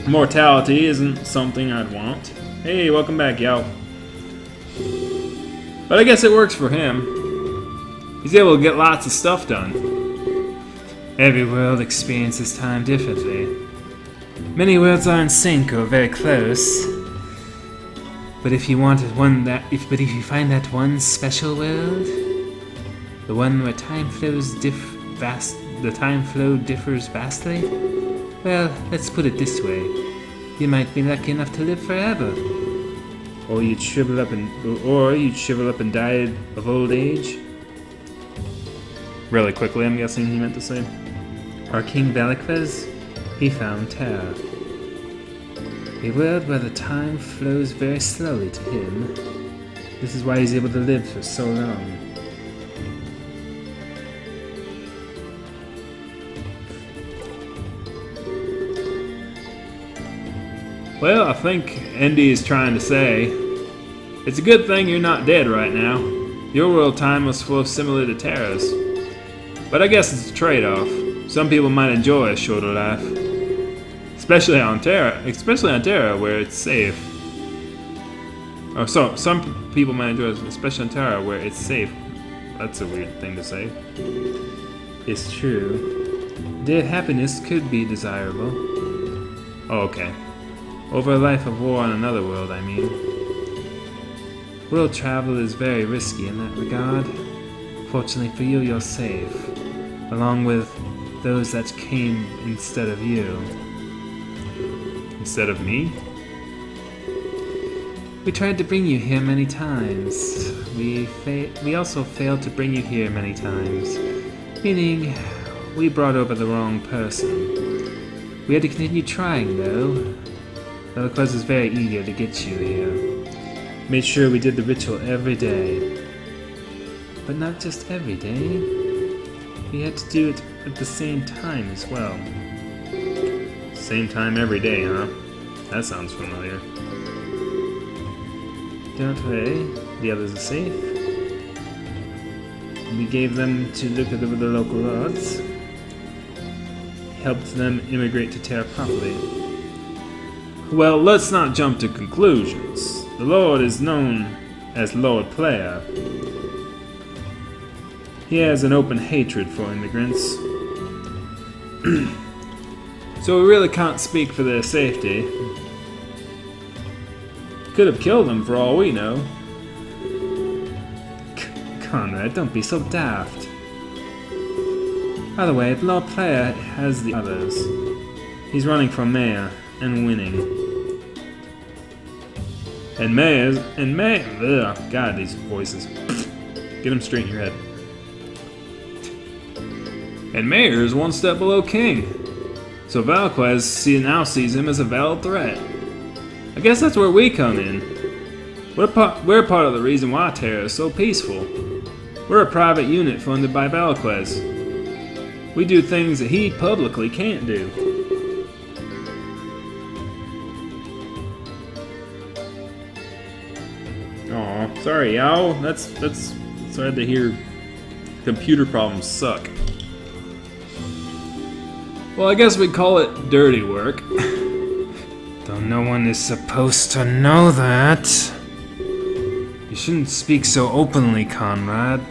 Immortality isn't something I'd want. Hey, welcome back, Yao. But I guess it works for him. He's able to get lots of stuff done. Every world experiences time differently. Many worlds are in sync or very close. But if you find that one special world, the one where time flows the time flow differs vastly, well, let's put it this way: you might be lucky enough to live forever, or you'd shrivel up and die of old age. Really quickly, I'm guessing he meant to say. Our King Velikvez, he found Terra. A world where the time flows very slowly to him. This is why he's able to live for so long. Well, I think Indy is trying to say, it's a good thing you're not dead right now. Your world time must flow similar to Terra's. But I guess it's a trade-off. Some people might enjoy a shorter life. Especially on Terra, where it's safe. Oh, so some people might enjoy it, especially on Terra, where it's safe. That's a weird thing to say. It's true. Their happiness could be desirable. Oh, okay. Over a life of war on another world, I mean. World travel is very risky in that regard. Fortunately for you, you're safe. Along with those that came instead of you. Instead of me? We tried to bring you here many times. We also failed to bring you here many times. Meaning, we brought over the wrong person. We had to continue trying, though. Velikvez was very eager to get you here. Made sure we did the ritual every day. But not just every day. We had to do it at the same time as well. Same time every day, huh? That sounds familiar. Don't worry, the others are safe. We gave them to look over the local lords. Helped them immigrate to Terra properly. Well, let's not jump to conclusions. The Lord is known as Lord Player. He has an open hatred for immigrants. So we really can't speak for their safety. Could have killed them for all we know. Conrad, don't be so daft. By the way, the Lord Player has the others. He's running for mayor and winning. God, these voices. Get them straight in your head. And mayor is one step below king. So Velikvez now sees him as a valid threat. I guess that's where we come in. We're part of the reason why Terra is so peaceful. We're a private unit funded by Velikvez. We do things that he publicly can't do. Aw, sorry, Yao. That's sad to hear. Computer problems suck. Well, I guess we'd call it dirty work. Though no one is supposed to know that. You shouldn't speak so openly, Conrad.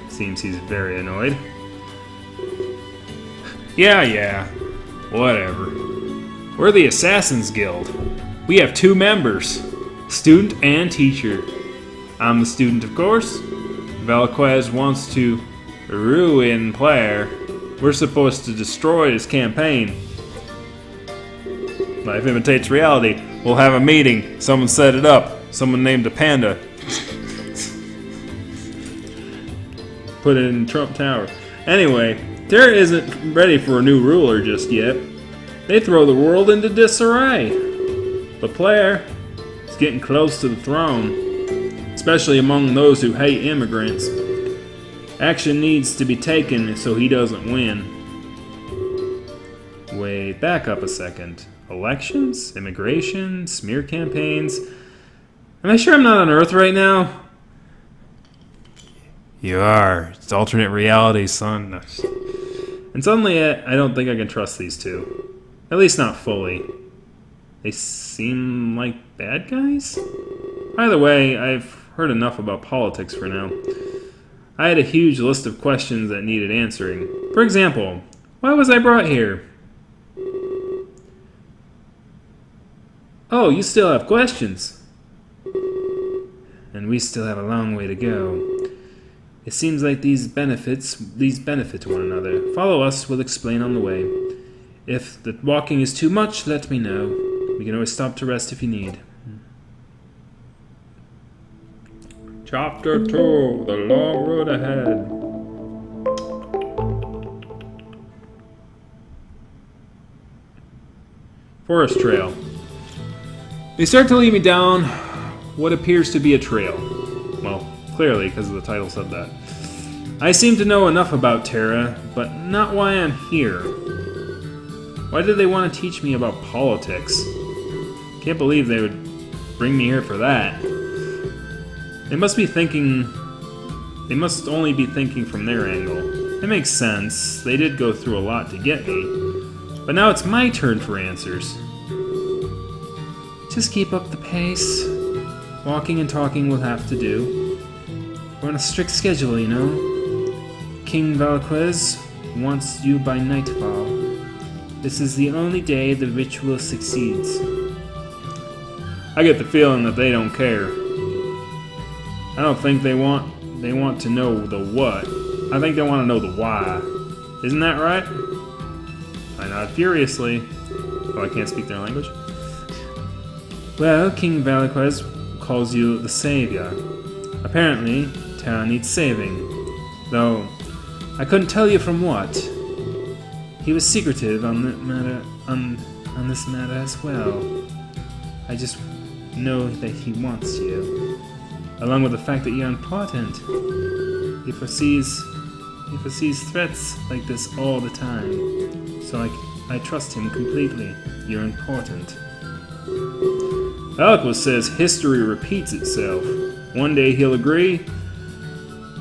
Seems he's very annoyed. Yeah, whatever. We're the Assassin's Guild. We have 2 members, student and teacher. I'm the student, of course. Velikvez wants to ruin Player. We're supposed to destroy his campaign. Life imitates reality. We'll have a meeting. Someone set it up. Someone named a panda. Put it in Trump Tower. Anyway, Terra isn't ready for a new ruler just yet. They throw the world into disarray. But Player is getting close to the throne, especially among those who hate immigrants. Action needs to be taken so he doesn't win. Wait, back up a second. Elections? Immigration? Smear campaigns? Am I sure I'm not on Earth right now? You are. It's alternate reality, son. And suddenly I don't think I can trust these two. At least not fully. They seem like bad guys? Either way, I've heard enough about politics for now. I had a huge list of questions that needed answering. For example, why was I brought here? Oh, you still have questions. And we still have a long way to go. It seems like these benefit one another. Follow us, we'll explain on the way. If the walking is too much, let me know. We can always stop to rest if you need. Chapter 2, The Long Road Ahead. Forest Trail. They start to lead me down what appears to be a trail. Well, clearly, because the title said that. I seem to know enough about Terra, but not why I'm here. Why did they want to teach me about politics? Can't believe they would bring me here for that. They must only be thinking from their angle. It makes sense. They did go through a lot to get me. But now it's my turn for answers. Just keep up the pace. Walking and talking we'll have to do. We're on a strict schedule, you know. King Valquez wants you by nightfall. This is the only day the ritual succeeds. I get the feeling that they don't care. I don't think they want to know the what. I think they want to know the why. Isn't that right? I nod furiously. Oh, I can't speak their language. Well, King Valquez calls you the Savior. Apparently, Terra needs saving. Though, I couldn't tell you from what. He was secretive on this matter as well. I just know that he wants you. Along with the fact that you're important. He foresees threats like this all the time. So I trust him completely. You're important. Valquez says history repeats itself. One day he'll agree,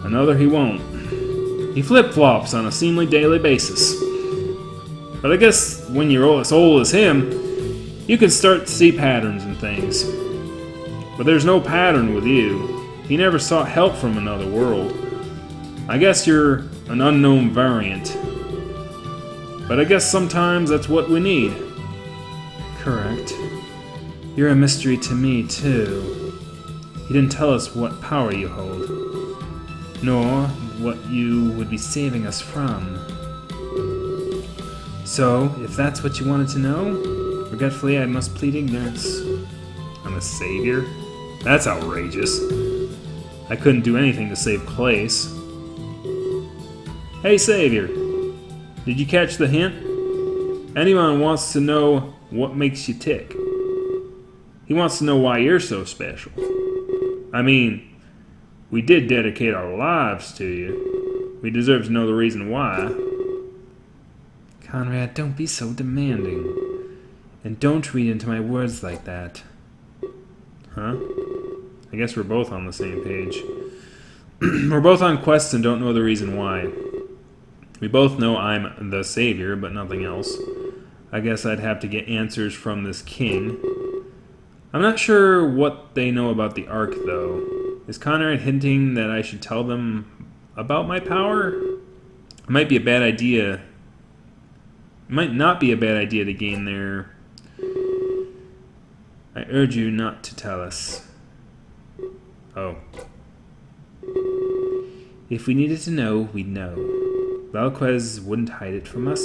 another he won't. He flip-flops on a seemingly daily basis. But I guess when you're as old as him, you can start to see patterns in things. But there's no pattern with you. He never sought help from another world. I guess you're an unknown variant. But I guess sometimes that's what we need. Correct. You're a mystery to me, too. He didn't tell us what power you hold, nor what you would be saving us from. So, if that's what you wanted to know, regretfully I must plead ignorance. I'm a savior? That's outrageous. I couldn't do anything to save Clace. Hey, Savior. Did you catch the hint? Anyone wants to know what makes you tick. He wants to know why you're so special. I mean, we did dedicate our lives to you. We deserve to know the reason why. Conrad, don't be so demanding. And don't read into my words like that. Huh? I guess we're both on the same page. We're both on quests and don't know the reason why. We both know I'm the savior, but nothing else. I guess I'd have to get answers from this king. I'm not sure what they know about the Ark, though. Is Conrad hinting that I should tell them about my power? It might be a bad idea. It might not be a bad idea to gain their... I urge you not to tell us. Oh. If we needed to know, we'd know. Valquez wouldn't hide it from us.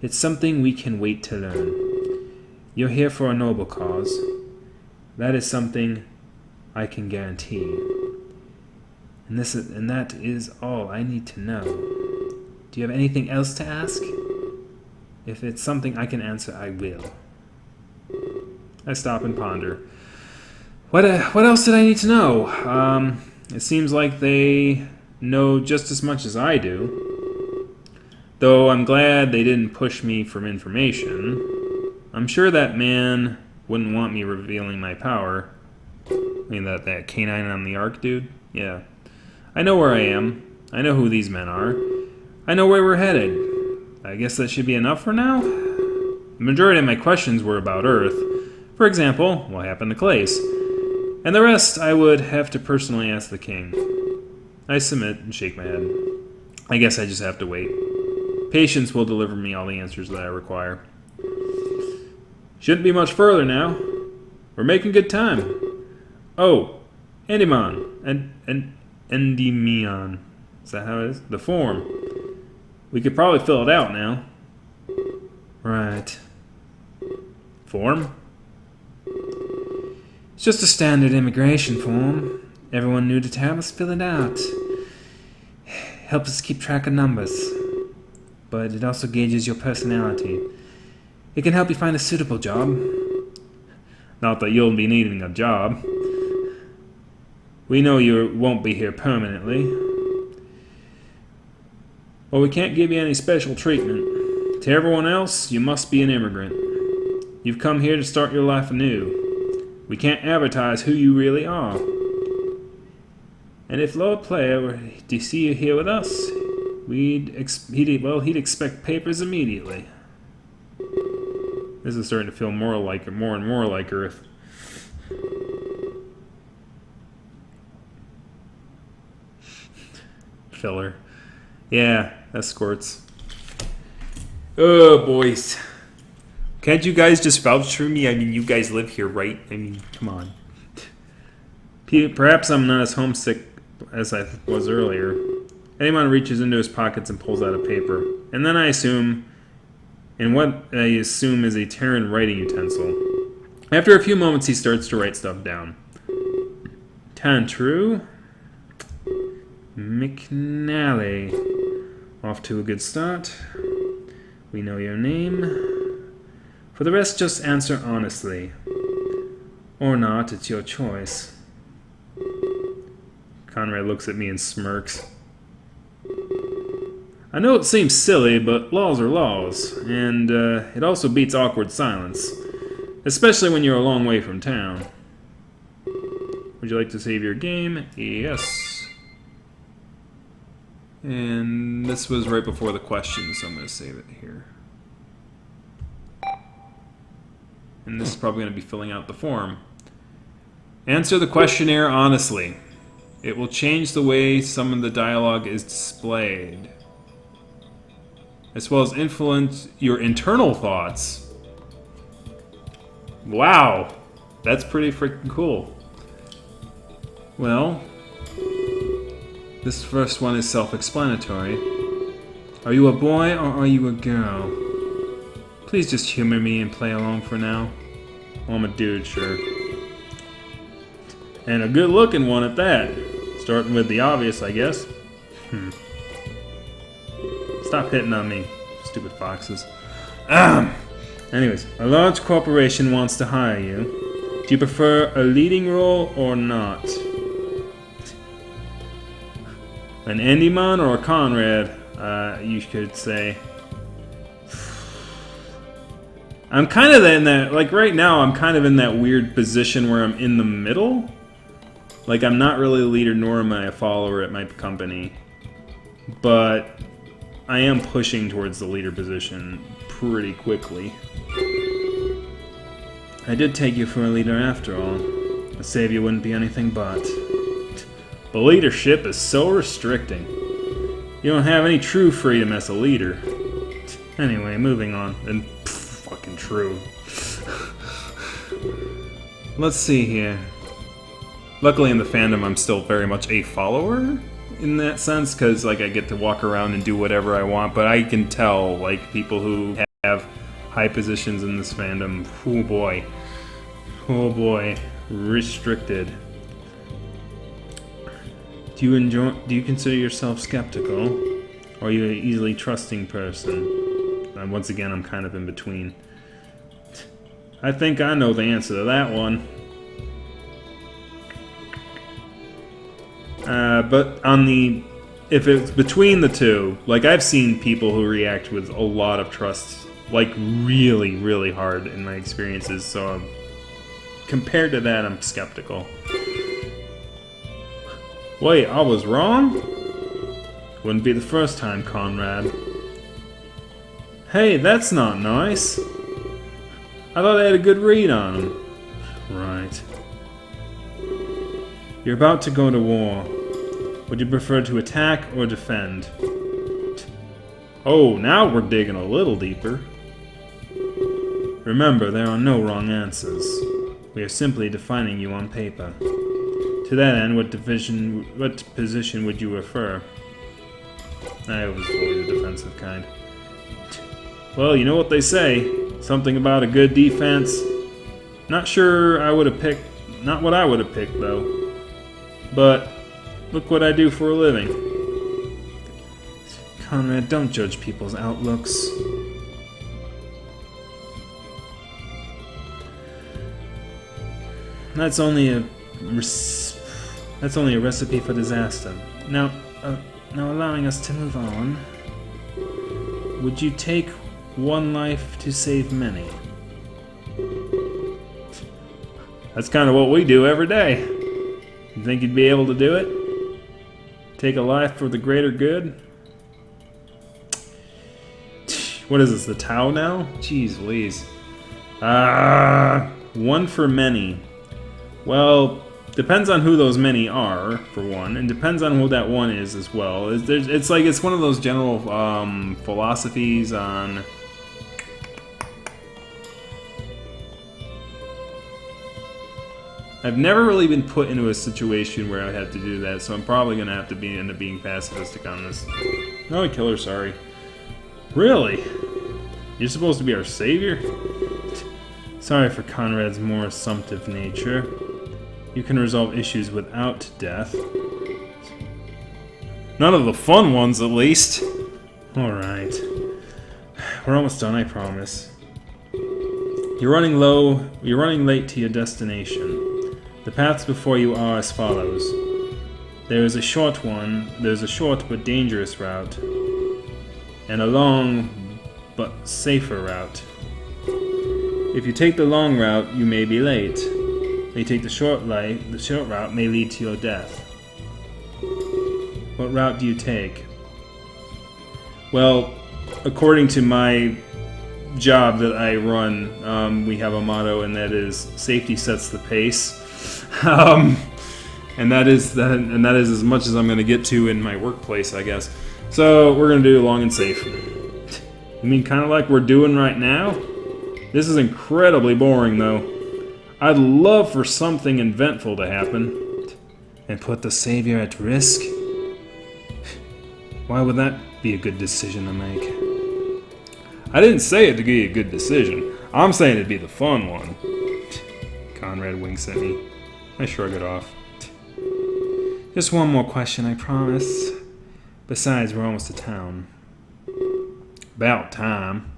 It's something we can wait to learn. You're here for a noble cause. That is something I can guarantee. And that is all I need to know. Do you have anything else to ask? If it's something I can answer, I will. I stop and ponder. What else did I need to know? It seems like they know just as much as I do. Though I'm glad they didn't push me for information. I'm sure that man wouldn't want me revealing my power. I mean, that canine on the ark dude? Yeah. I know where I am. I know who these men are. I know where we're headed. I guess that should be enough for now? The majority of my questions were about Earth. For example, what happened to Clace? And the rest I would have to personally ask the king. I submit and shake my head. I guess I just have to wait. Patience will deliver me all the answers that I require. Shouldn't be much further now. We're making good time. Oh, Endymion. Endymion. Is that how it is? The form. We could probably fill it out now. Right. Form? It's just a standard immigration form. Everyone new to town must fill it out. Helps us keep track of numbers. But it also gauges your personality. It can help you find a suitable job. Not that you'll be needing a job. We know you won't be here permanently. Well, we can't give you any special treatment. To everyone else, you must be an immigrant. You've come here to start your life anew. We can't advertise who you really are. And if Lord Player were to see you here with us, he'd expect papers immediately. This is starting to feel more and more like Earth. Filler. Yeah, escorts. Oh, boys. Can't you guys just vouch for me? I mean, you guys live here, right? I mean, come on. Perhaps I'm not as homesick as I was earlier. Anyone reaches into his pockets and pulls out a paper. And then I assume... And what I assume is a Terran writing utensil. After a few moments, he starts to write stuff down. Tantroo. McNally. Off to a good start. We know your name. For the rest, just answer honestly. Or not, it's your choice. Conrad looks at me and smirks. I know it seems silly, but laws are laws, and it also beats awkward silence, especially when you're a long way from town. Would you like to save your game? Yes. And this was right before the question, so I'm going to save it here. And this is probably going to be filling out the form. Answer the questionnaire honestly. It will change the way some of the dialogue is displayed, as well as influence your internal thoughts. Wow, that's pretty freaking cool. Well, this first one is self-explanatory. Are you a boy or are you a girl? Please just humor me and play along for now. Well, I'm a dude, sure. And a good-looking one at that. Starting with the obvious, I guess. Stop hitting on me, stupid foxes. Anyways, a large corporation wants to hire you. Do you prefer a leading role or not? An Endymion or a Conrad, you could say. I'm kind of in that, like right now, I'm kind of in that weird position where I'm in the middle. Like, I'm not really a leader, nor am I a follower at my company. But I am pushing towards the leader position pretty quickly. I did take you for a leader after all. A savior wouldn't be anything but. But leadership is so restricting. You don't have any true freedom as a leader. Anyway, moving on. And fucking true. Let's see here. Luckily in the fandom I'm still very much a follower in that sense, because like I get to walk around and do whatever I want, but I can tell like people who have high positions in this fandom, oh boy, restricted. Do you consider yourself skeptical? Or are you an easily trusting person? And once again, I'm kind of in between. I think I know the answer to that one. But if it's between the two, like I've seen people who react with a lot of trust, like really, really hard in my experiences. So compared to that, I'm skeptical. Wait, I was wrong? Wouldn't be the first time, Conrad. Hey, that's not nice. I thought I had a good read on him. Right. You're about to go to war. Would you prefer to attack or defend? Oh, now we're digging a little deeper. Remember, there are no wrong answers. We are simply defining you on paper. To that end, what position would you prefer? I always avoid the defensive kind. Well, you know what they say. Something about a good defense. Not sure I would have picked... Not what I would have picked, though. But, look what I do for a living. Conrad, don't judge people's outlooks. That's only a recipe for disaster. Now allowing us to move on. Would you take one life to save many? That's kind of what we do every day. You think you'd be able to do it? Take a life for the greater good? What is this, the Tau now? Jeez Louise. One for many. Well, depends on who those many are, for one, and depends on who that one is as well. It's like it's one of those general philosophies on... I've never really been put into a situation where I had to do that, so I'm probably going to have to end up being pacifistic on this. No, killer, sorry. Really? You're supposed to be our savior? Sorry for Conrad's more assumptive nature. You can resolve issues without death. None of the fun ones, at least. Alright. We're almost done, I promise. You're running late to your destination. The paths before you are as follows. There's a short but dangerous route, and a long but safer route. If you take the long route, you may be late. If you take the short route may lead to your death. What route do you take? Well, according to my job that I run, we have a motto, and that is safety sets the pace. And that is as much as I'm going to get to in my workplace, I guess. So we're going to do long and safe. You mean kind of like we're doing right now? This is incredibly boring, though. I'd love for something eventful to happen. And put the Savior at risk? Why would that be a good decision to make? I didn't say it to be a good decision. I'm saying it'd be the fun one. Conrad winks at me. I shrug it off. Just one more question, I promise. Besides, we're almost to town. About time.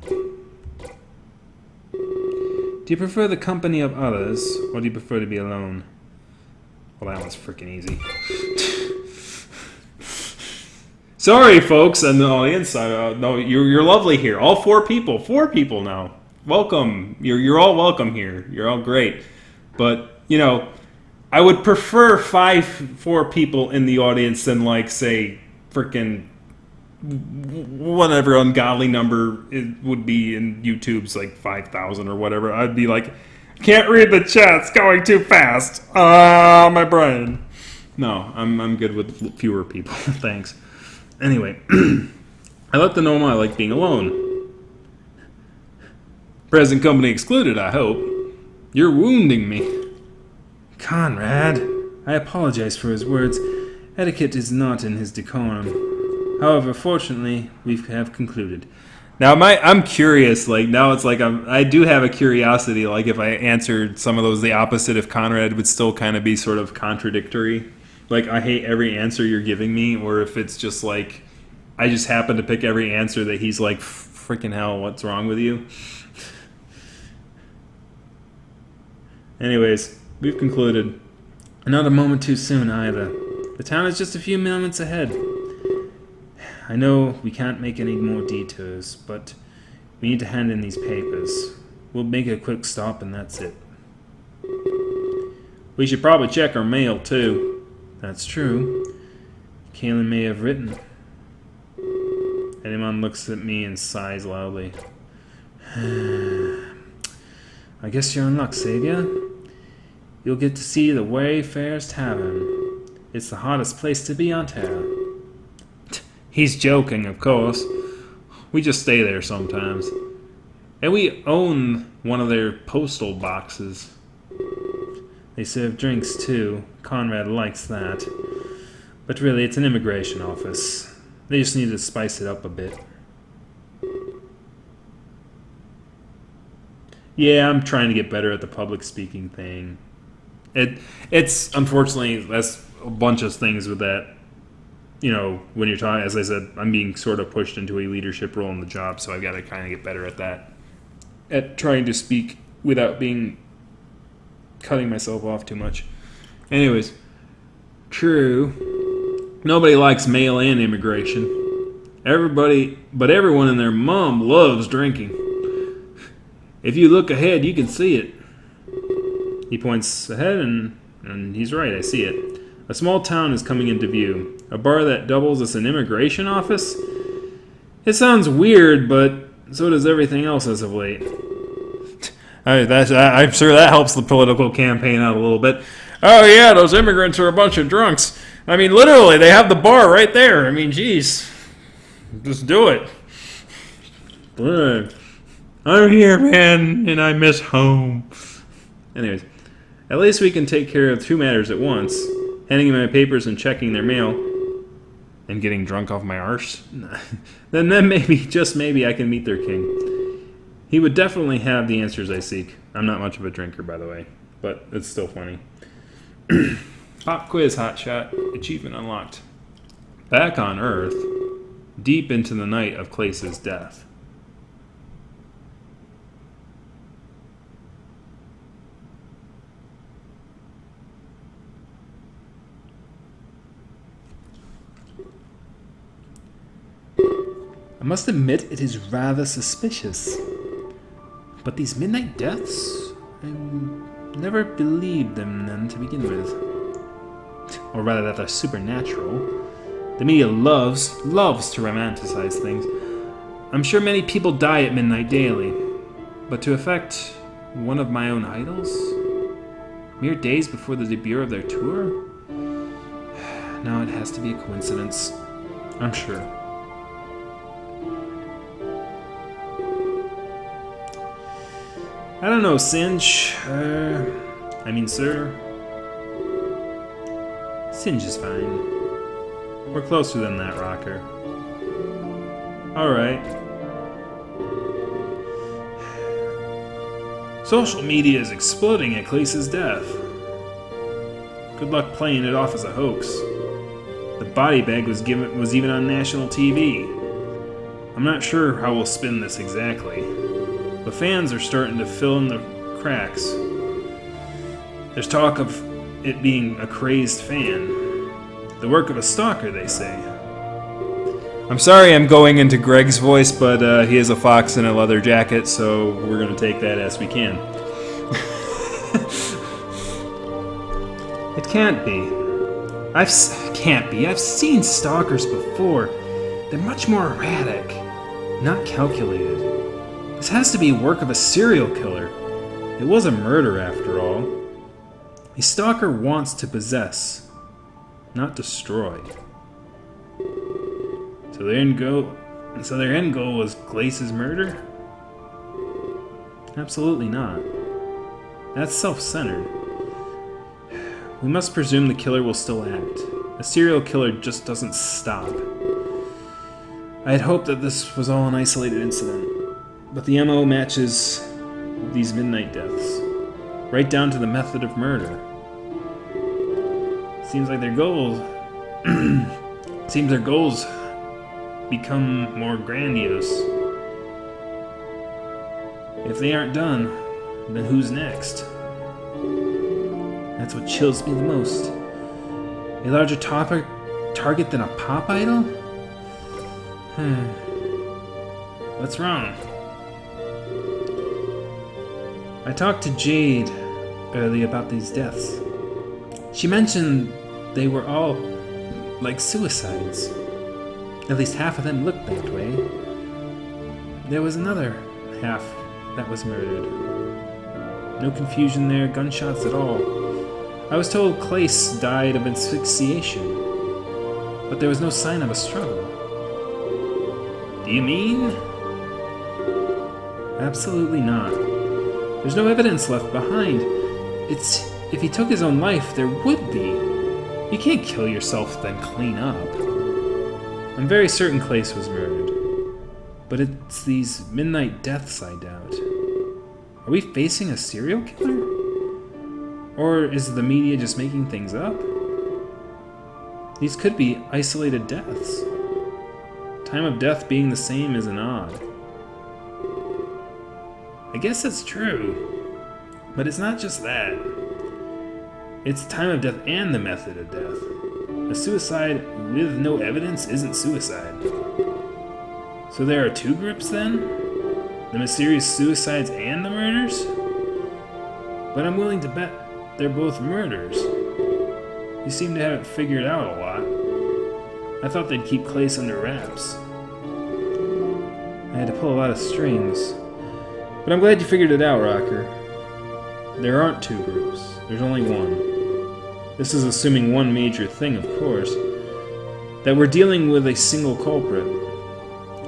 Do you prefer the company of others, or do you prefer to be alone? Well, that one's freaking easy. Sorry, folks, in the audience. No, you're lovely here. All four people now. Welcome. You're all welcome here. You're all great. But I would prefer 4 people in the audience than, like, say, frickin' whatever ungodly number it would be in YouTube's, like, 5,000 or whatever. I'd be like, can't read the chat, it's going too fast. My brain. No, I'm good with fewer people. Thanks. Anyway, I let them know I like being alone. Present company excluded, I hope. You're wounding me. Conrad, I apologize for his words. Etiquette is not in his decorum. However, fortunately, we have concluded. Now, I'm curious. Like now, it's like I do have a curiosity. Like if I answered some of those the opposite, if Conrad would still kind of be sort of contradictory. Like I hate every answer you're giving me, or if it's just like I just happen to pick every answer that he's like, freaking hell, what's wrong with you? Anyways. We've concluded. Not a moment too soon, either. The town is just a few moments ahead. I know we can't make any more detours, but we need to hand in these papers. We'll make a quick stop and that's it. We should probably check our mail, too. That's true. Kaylin may have written. Anyone looks at me and sighs loudly. I guess you're in luck, Savior. You'll get to see the Wayfarer's Tavern. It's the hottest place to be on Terra. He's joking, of course. We just stay there sometimes. And we own one of their postal boxes. They serve drinks, too. Conrad likes that. But really, it's an immigration office. They just need to spice it up a bit. Yeah, I'm trying to get better at the public speaking thing. It's unfortunately, that's a bunch of things with that. You know, when you're talking, as I said, I'm being sort of pushed into a leadership role in the job, so I've got to kind of get better at that. At trying to speak without cutting myself off too much. Anyways, true. Nobody likes mail-in immigration. Everyone and their mom loves drinking. If you look ahead, you can see it. He points ahead, and he's right, I see it. A small town is coming into view. A bar that doubles as an immigration office? It sounds weird, but so does everything else as of late. I'm sure that helps the political campaign out a little bit. Oh yeah, those immigrants are a bunch of drunks. I mean, literally, they have the bar right there. I mean, geez. Just do it. But I'm here, man, and I miss home. Anyways, at least we can take care of two matters at once. Handing in my papers and checking their mail. And getting drunk off my arse. then maybe, just maybe, I can meet their king. He would definitely have the answers I seek. I'm not much of a drinker, by the way. But it's still funny. Pop quiz, hotshot. Achievement unlocked. Back on Earth, deep into the night of Clace's death. I must admit it is rather suspicious. But these midnight deaths? I never believed them then to begin with. Or rather that they're supernatural. The media loves to romanticize things. I'm sure many people die at midnight daily. But to affect one of my own idols? Mere days before the debut of their tour? No, it has to be a coincidence. I'm sure. I don't know, Singe. Sir. Singe is fine. We're closer than that, Rocker. Alright. Social media is exploding at Clace's death. Good luck playing it off as a hoax. The body bag was even on national TV. I'm not sure how we'll spin this exactly. But fans are starting to fill in the cracks. There's talk of it being a crazed fan. The work of a stalker, they say. I'm sorry I'm going into Greg's voice, but he is a fox in a leather jacket, so we're going to take that as we can. It can't be. I've seen stalkers before. They're much more erratic, not calculated. This has to be work of a serial killer. It was a murder, after all. A stalker wants to possess, not destroy. So their end goal was Glace's murder? Absolutely not. That's self-centered. We must presume the killer will still act. A serial killer just doesn't stop. I had hoped that this was all an isolated incident. But the MO matches these midnight deaths, right down to the method of murder. Seems their goals become more grandiose. If they aren't done, then who's next? That's what chills me the most. A larger target than a pop idol? What's wrong? I talked to Jade earlier about these deaths. She mentioned they were all like suicides. At least half of them looked that way. There was another half that was murdered. No confusion there, gunshots at all. I was told Clace died of asphyxiation, but there was no sign of a struggle. Do you mean? Absolutely not. There's no evidence left behind. If he took his own life, there would be. You can't kill yourself then clean up. I'm very certain Clace was murdered. But it's these midnight deaths I doubt. Are we facing a serial killer? Or is the media just making things up? These could be isolated deaths. Time of death being the same isn't odd. I guess that's true. But it's not just that. It's time of death and the method of death. A suicide with no evidence isn't suicide. So there are two groups then? The mysterious suicides and the murders? But I'm willing to bet they're both murders. You seem to have it figured out a lot. I thought they'd keep Clace under wraps. I had to pull a lot of strings. But I'm glad you figured it out, Rocker. There aren't two groups. There's only one. This is assuming one major thing, of course. That we're dealing with a single culprit.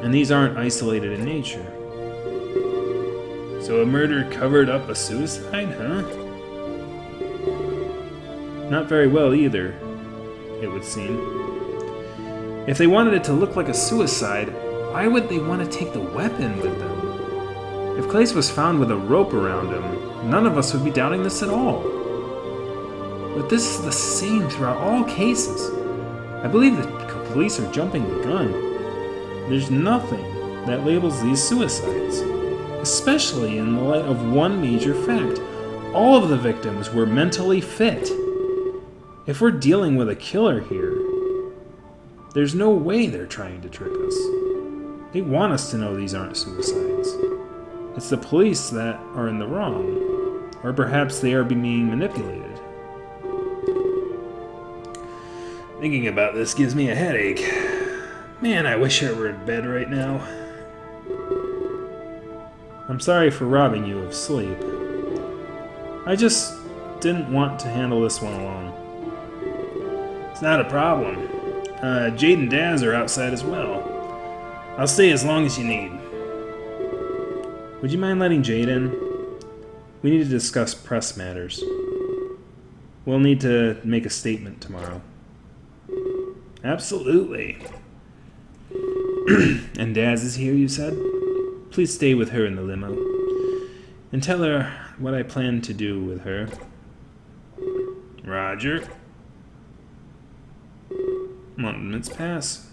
And these aren't isolated in nature. So a murder covered up a suicide, huh? Not very well either, it would seem. If they wanted it to look like a suicide, why would they want to take the weapon with them? If Clace was found with a rope around him, none of us would be doubting this at all. But this is the same throughout all cases. I believe the police are jumping the gun. There's nothing that labels these suicides, especially in the light of one major fact. All of the victims were mentally fit. If we're dealing with a killer here, there's no way they're trying to trick us. They want us to know these aren't suicides. It's the police that are in the wrong, or perhaps they are being manipulated. Thinking about this gives me a headache. Man, I wish I were in bed right now. I'm sorry for robbing you of sleep. I just didn't want to handle this one alone. It's not a problem. Jade and Daz are outside as well. I'll stay as long as you need. Would you mind letting Jade in? We need to discuss press matters. We'll need to make a statement tomorrow. Absolutely. And Daz is here, you said? Please stay with her in the limo. And tell her what I plan to do with her. Roger. Moments pass.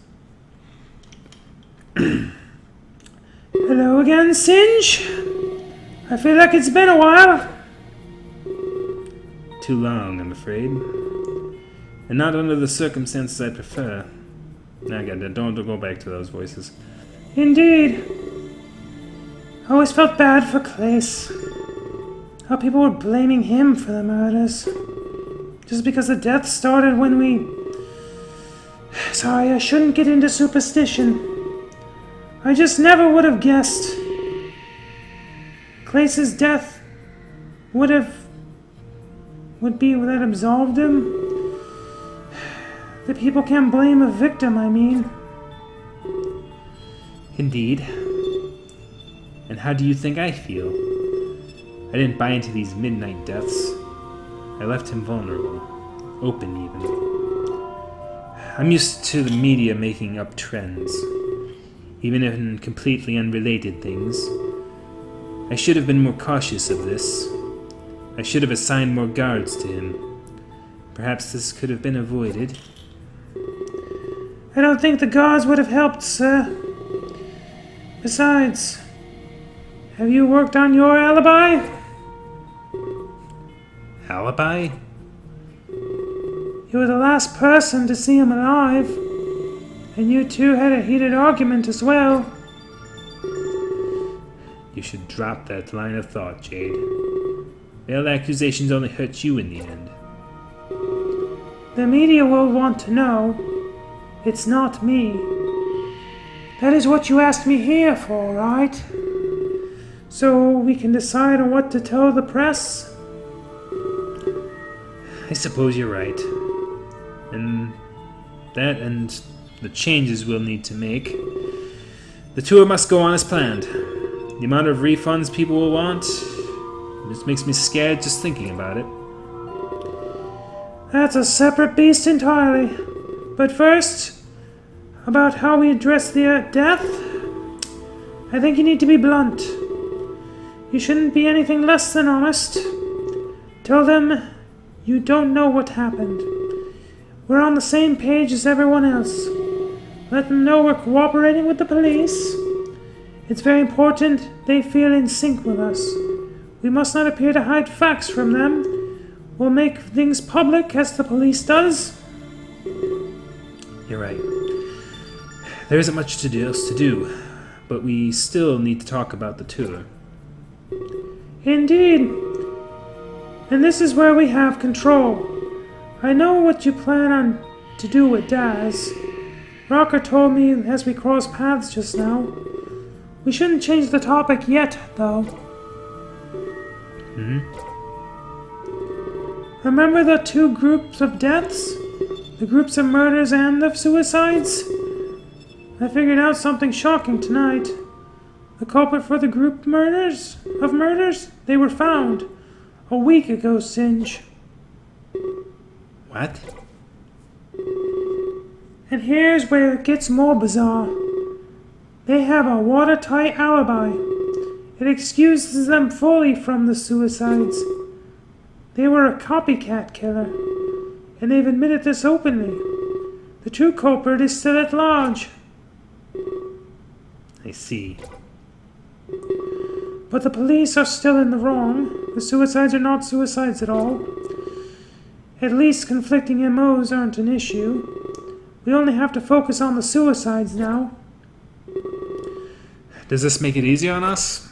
Hello again, Singe. I feel like it's been a while. Too long, I'm afraid. And not under the circumstances I prefer. Now, again, don't go back to those voices. Indeed. I always felt bad for Clace. How people were blaming him for the murders. Just because the death started when we... Sorry, I shouldn't get into superstition. I just never would have guessed. Clace's death would be what absolved him. The people can't blame a victim, I mean. Indeed. And how do you think I feel? I didn't buy into these midnight deaths. I left him vulnerable. Open, even. I'm used to the media making up trends. Even in completely unrelated things. I should have been more cautious of this. I should have assigned more guards to him. Perhaps this could have been avoided. I don't think the guards would have helped, sir. Besides, have you worked on your alibi? Alibi? You were the last person to see him alive. And you two had a heated argument as well. You should drop that line of thought, Jade. Veiled accusations only hurt you in the end. The media will want to know. It's not me. That is what you asked me here for, right? So we can decide on what to tell the press? I suppose you're right. And that and the changes we'll need to make. The tour must go on as planned. The amount of refunds people will want just makes me scared just thinking about it. That's a separate beast entirely. But first, about how we address the death, I think you need to be blunt. You shouldn't be anything less than honest. Tell them you don't know what happened. We're on the same page as everyone else. Let them know we're cooperating with the police. It's very important they feel in sync with us. We must not appear to hide facts from them. We'll make things public as the police does. You're right. There isn't much else to do, but we still need to talk about the tour. Indeed. And this is where we have control. I know what you plan on to do with Daz. Rocker told me as we crossed paths just now. We shouldn't change the topic yet, though. Remember the two groups of deaths? The groups of murders and of suicides? I figured out something shocking tonight. The culprit for the group murders, they were found a week ago, Singe. What? And here's where it gets more bizarre. They have a watertight alibi. It excuses them fully from the suicides. They were a copycat killer, and they've admitted this openly. The true culprit is still at large. I see. But the police are still in the wrong. The suicides are not suicides at all. At least conflicting MOs aren't an issue. We only have to focus on the suicides now. Does this make it easy on us?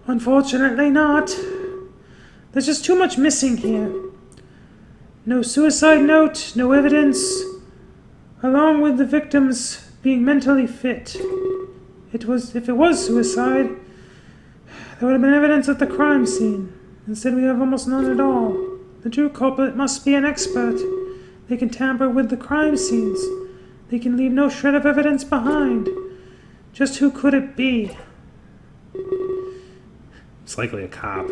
Unfortunately not. There's just too much missing here. No suicide note, no evidence, along with the victims being mentally fit. If it was suicide, there would have been evidence at the crime scene. Instead, we have almost none at all. The true culprit must be an expert. They can tamper with the crime scenes. They can leave no shred of evidence behind. Just who could it be? It's likely a cop.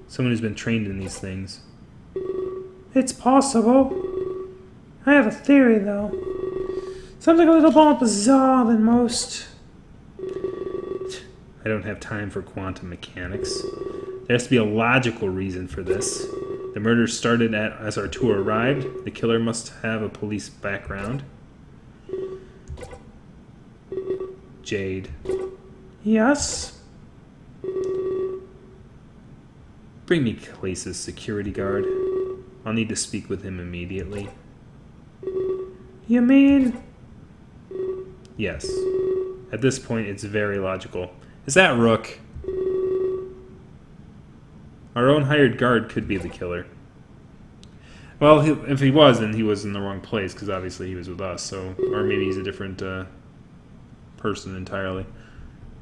Someone who's been trained in these things. It's possible. I have a theory, though. Something a little more bizarre than most. I don't have time for quantum mechanics. There has to be a logical reason for this. The murder started as our tour arrived. The killer must have a police background. Jade. Yes? Bring me Clace's security guard. I'll need to speak with him immediately. You mean... Yes. At this point, it's very logical. Is that Rook? Our own hired guard could be the killer. Well, if he was, then he was in the wrong place, because obviously he was with us, so... Or maybe he's a different person entirely.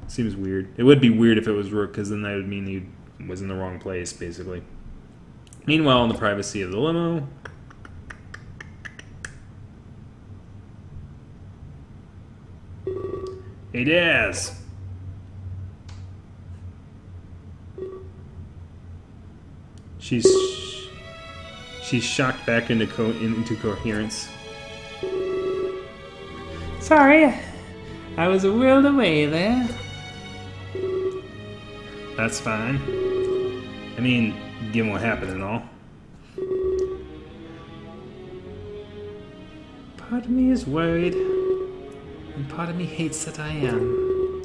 Seems weird. It would be weird if it was Rook, because then that would mean he was in the wrong place, basically. Meanwhile, in the privacy of the limo... Hey, Daz! She's shocked back into coherence. Sorry, I was a world away there. That's fine. I mean, given what happened and all. Part of me is worried. And part of me hates that I am.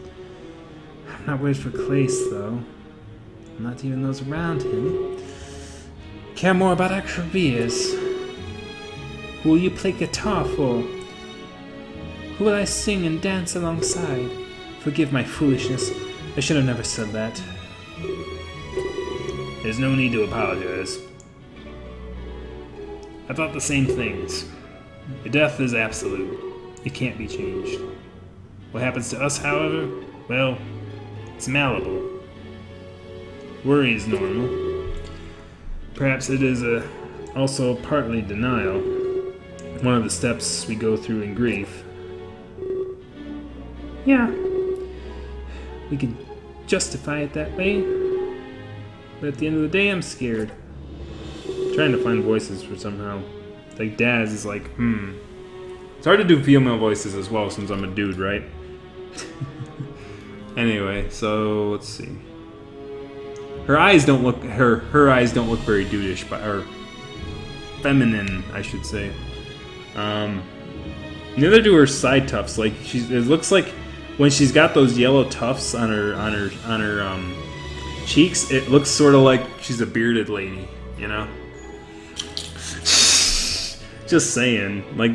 I'm not worried for Clace, though. Not even those around him. Care more about our careers. Who will you play guitar for? Who will I sing and dance alongside? Forgive my foolishness. I should have never said that. There's no need to apologize. I thought the same things. The death is absolute. It can't be changed. What happens to us, however, well, it's malleable. Worry is normal. Perhaps it is also partly denial. One of the steps we go through in grief. Yeah. We can justify it that way. But at the end of the day, I'm scared. Trying to find voices for somehow. Like Daz is like, It's hard to do female voices as well since I'm a dude, right? Anyway, so let's see. Her eyes don't look her eyes don't look very dudeish, or feminine, I should say. Neither do her side tufts. Like it looks like when she's got those yellow tufts on her cheeks, it looks sort of like she's a bearded lady, you know? Just saying. Like,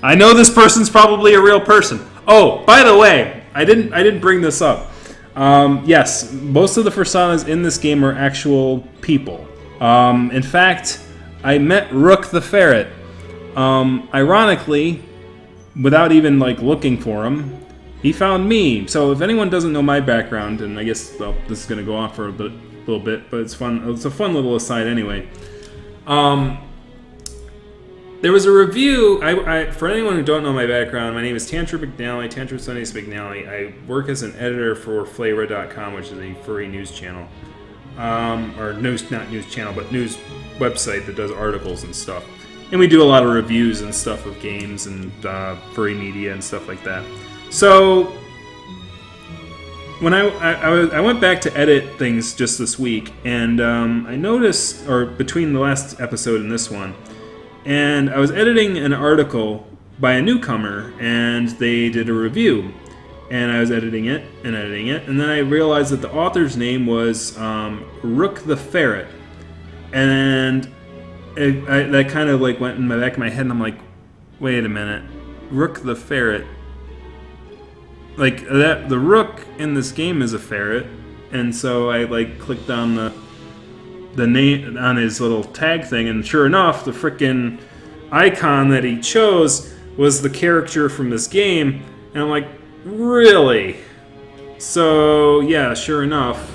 I know this person's probably a real person. Oh, by the way, I didn't bring this up. Yes, most of the Fursanas in this game are actual people. In fact, I met Rook the Ferret. Ironically, without even like looking for him, he found me. So if anyone doesn't know my background, and I guess this is gonna go on for a little bit, but it's fun. It's a fun little aside anyway. There was a review. For anyone who don't know my background, my name is Tantroo McNally. Tantroo Sundays McNally. I work as an editor for Flavor.com, which is a furry news channel, or not news channel, but news website that does articles and stuff. And we do a lot of reviews and stuff of games and furry media and stuff like that. So when I went back to edit things just this week, and I noticed, or between the last episode and this one, and I was editing an article by a newcomer, and they did a review. And I was editing it, and then I realized that the author's name was Rook the Ferret. And that kind of like went in the back of my head, and I'm like, wait a minute, Rook the Ferret. Like the Rook in this game is a ferret, and so I like clicked on the name on his little tag thing, and sure enough, the frickin' icon that he chose was the character from this game, and I'm like, really? So yeah, sure enough,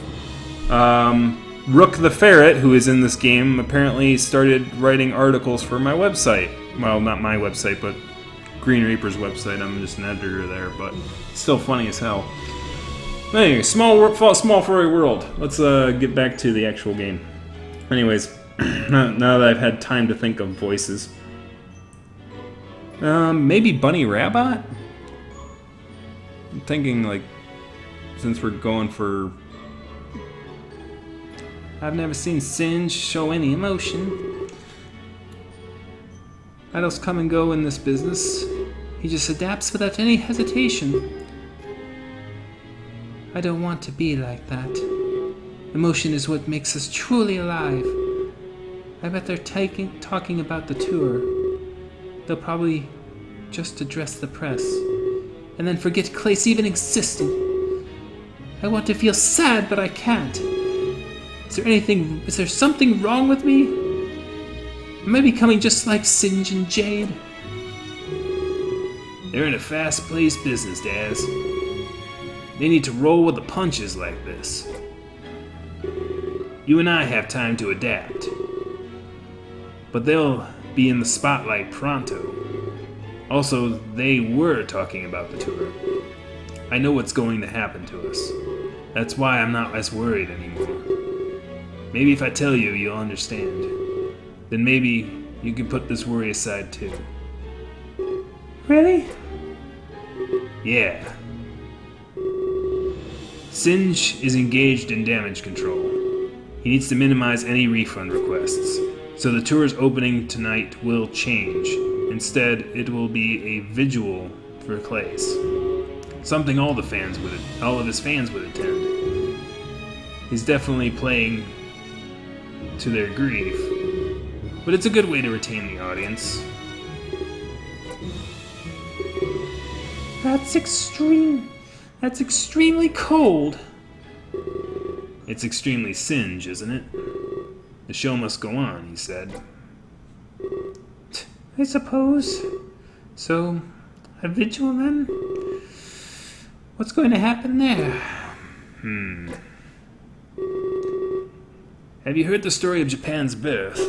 Rook the Ferret, who is in this game, apparently started writing articles for my website. Well, not my website, but Green Reaper's website. I'm just an editor there, but it's still funny as hell. Anyway, small furry world. Let's get back to the actual game. Anyways, now that I've had time to think of voices. Maybe Bunny Rabbit? I'm thinking, like, since we're going for... I've never seen Singe show any emotion. Adults come and go in this business. He just adapts without any hesitation. I don't want to be like that. Emotion is what makes us truly alive. I bet they're talking about the tour. They'll probably just address the press, and then forget Clace even existed. I want to feel sad, but I can't. Is there something wrong with me? Am I becoming just like Singe and Jade? They're in a fast-paced business, Daz. They need to roll with the punches like this. You and I have time to adapt. But they'll be in the spotlight pronto. Also, they were talking about the tour. I know what's going to happen to us. That's why I'm not as worried anymore. Maybe if I tell you, you'll understand. Then maybe you can put this worry aside too. Really? Yeah. Singe is engaged in damage control. He needs to minimize any refund requests. So the tour's opening tonight will change. Instead, it will be a vigil for Clace. Something all of his fans would attend. He's definitely playing to their grief, but it's a good way to retain the audience. That's extreme. That's extremely cold. It's extremely singe, isn't it? The show must go on, he said. I suppose. So, a vigil then? What's going to happen there? Have you heard the story of Japan's birth?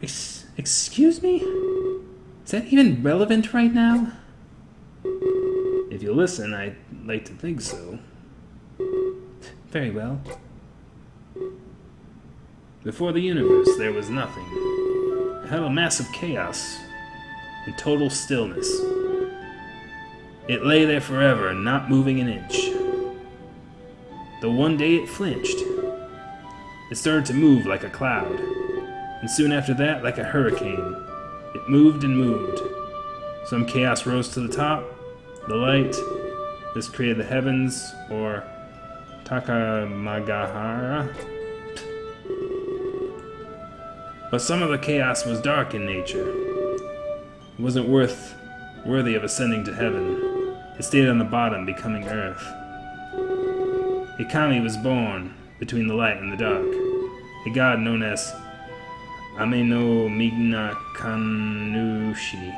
Excuse me? Is that even relevant right now? If you listen, I'd like to think so. Very well. Before the universe, there was nothing. It had a massive chaos and total stillness. It lay there forever, not moving an inch. Though one day it flinched. It started to move like a cloud, and soon after that, like a hurricane. It moved and moved. Some chaos rose to the top, the light. This created the heavens, or Takamagahara. But some of the chaos was dark in nature. It wasn't worthy of ascending to heaven. It stayed on the bottom, becoming earth. A kami was born between the light and the dark. A god known as Ame no Migna Kanushi.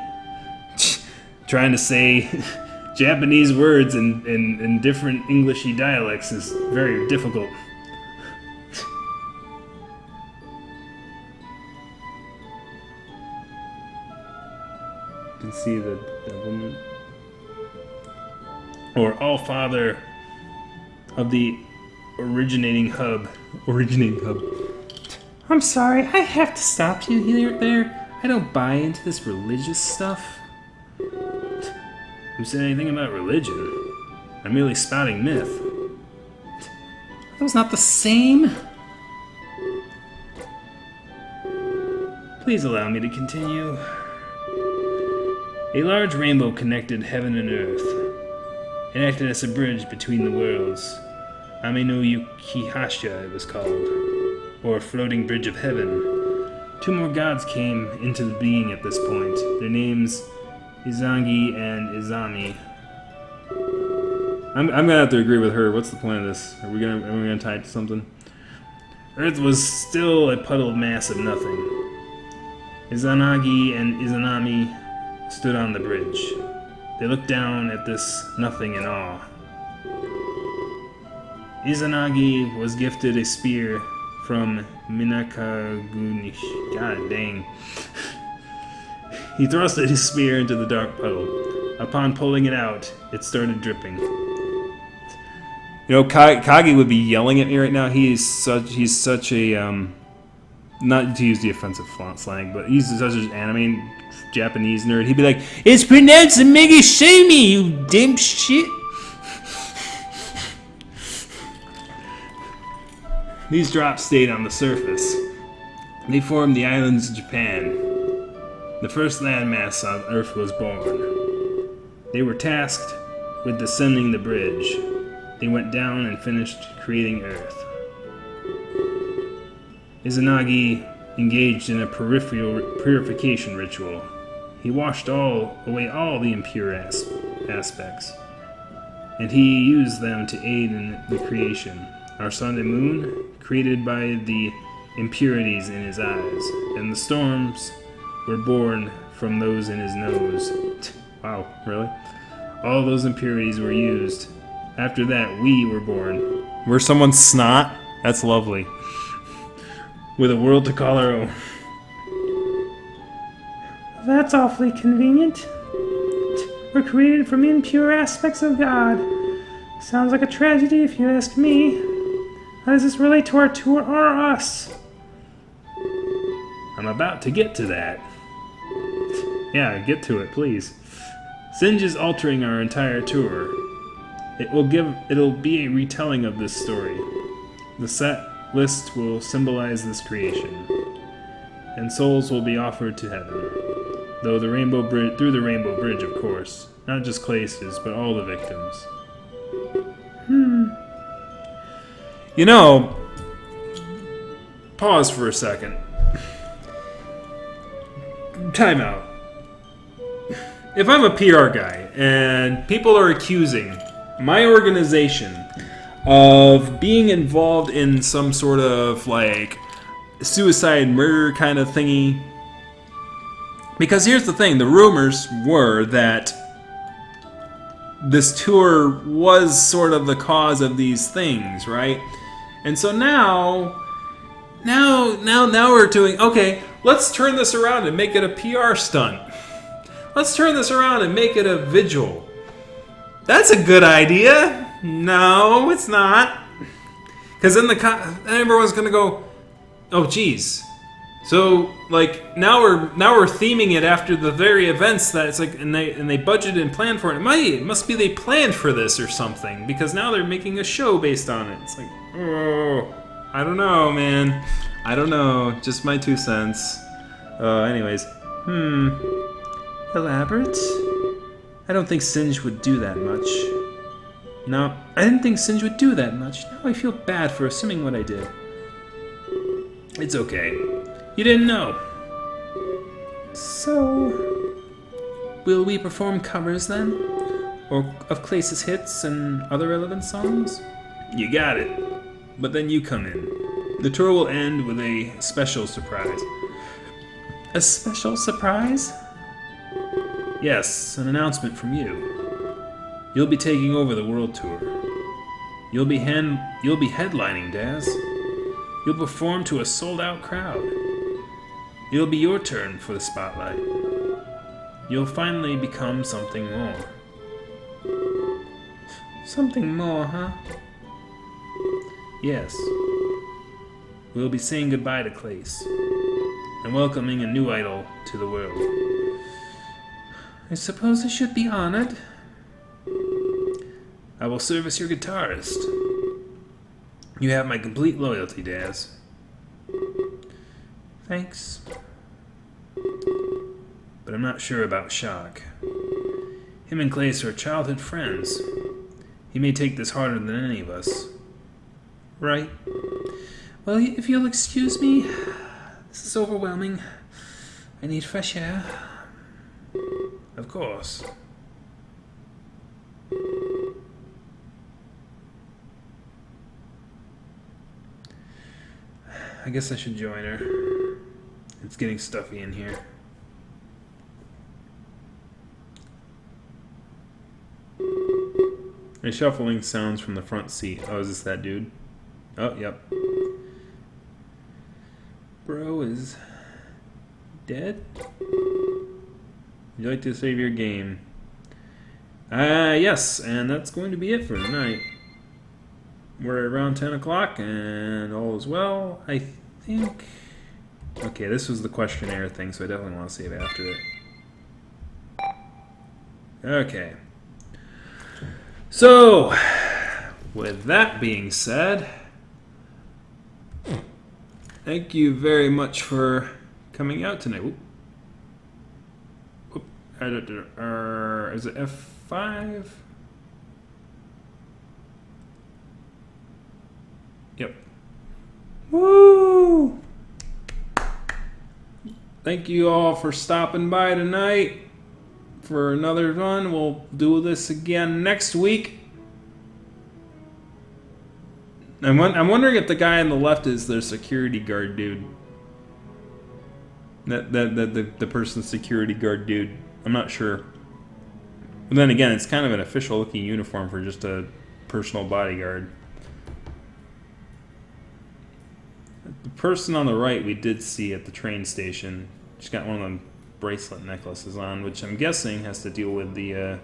Trying to say Japanese words in different Englishy dialects is very difficult. You can see the devilment. Or All-Father of the originating hub. I'm sorry, I have to stop you there. I don't buy into this religious stuff. Who said anything about religion? I'm merely spouting myth. Are those not the same? Please allow me to continue. A large rainbow connected heaven and earth. It acted as a bridge between the worlds. Ame no Yukihasha it was called, or floating bridge of heaven. Two more gods came into being at this point. Their names Izangi and Izami. I'm gonna have to agree with her. What's the point of this? Are we gonna tie it to something? Earth was still a puddled mass of nothing. Izanagi and Izanami stood on the bridge. They looked down at this nothing in awe. Izanagi was gifted a spear from Minakagunish. God dang. He thrusted his spear into the dark puddle. Upon pulling it out, it started dripping. You know, Kagi would be yelling at me right now. He's such a, not to use the offensive slang, but he's such an anime Japanese nerd. He'd be like, "It's pronounced Megashumi, you dim shit." These drops stayed on the surface. They formed the islands of Japan. The first landmass on Earth was born. They were tasked with descending the bridge. They went down and finished creating Earth. Izanagi engaged in a purification ritual. He washed away all the impure aspects, and he used them to aid in the creation. Our sun and moon, created by the impurities in his eyes, and the storms were born from those in his nose. Wow, really? All those impurities were used. After that, we were born. We're someone's snot? That's lovely. With a world to call our own. That's awfully convenient. We're created from impure aspects of God. Sounds like a tragedy if you ask me. How does this relate to our tour or us? I'm about to get to that. Yeah, get to it, please. Singe is altering our entire tour. It'll be a retelling of this story. The set list will symbolize this creation, and souls will be offered to heaven. Through the Rainbow Bridge, of course. Not just Claces, but all the victims. You know, pause for a second. Time out. if I'm a PR guy and people are accusing my organization of being involved in some sort of like suicide murder kind of thingy, because here's the thing, the rumors were that this tour was sort of the cause of these things, right? And so now we're doing, okay, let's turn this around and make it a PR stunt. Let's turn this around and make it a vigil. That's a good idea. No, it's not. Because then everyone's gonna go, oh geez. So like now we're theming it after the very events that it's like, and they budgeted and planned for it. It must be they planned for this or something, because now they're making a show based on it. It's like, oh, I don't know, man. I don't know. Just my 2 cents. Anyways, elaborate? I don't think Singe would do that much. No, I didn't think Singe would do that much. Now I feel bad for assuming what I did. It's okay. You didn't know. So, will we perform covers then? Or of Clace's hits and other relevant songs? You got it. But then you come in. The tour will end with a special surprise. A special surprise? Yes, an announcement from you. You'll be taking over the world tour. You'll be headlining, Daz. You'll perform to a sold-out crowd. It'll be your turn for the spotlight. You'll finally become something more. Something more, huh? Yes. We'll be saying goodbye to Clace and welcoming a new idol to the world. I suppose I should be honored. I will serve as your guitarist. You have my complete loyalty, Daz. Thanks. But I'm not sure about Shock. Him and Clace are childhood friends. He may take this harder than any of us. Right? Well, if you'll excuse me, this is overwhelming. I need fresh air. Of course. I guess I should join her. It's getting stuffy in here. A shuffling sounds from the front seat. Oh, is this that dude? Oh, yep. Bro is dead? Would you like to save your game? Yes, and that's going to be it for tonight. We're around 10 o'clock and all is well, I think. Okay, this was the questionnaire thing, so I definitely want to save after it. Okay. So, with that being said, thank you very much for coming out tonight. Is it F5? Yep. Woo! Thank you all for stopping by tonight for another run. We'll do this again next week. I'm wondering if the guy on the left is their security guard dude. The person's security guard dude. I'm not sure. But then again, it's kind of an official looking uniform for just a personal bodyguard. The person on the right we did see at the train station. She's got one of them bracelet necklaces on, which I'm guessing has to deal with the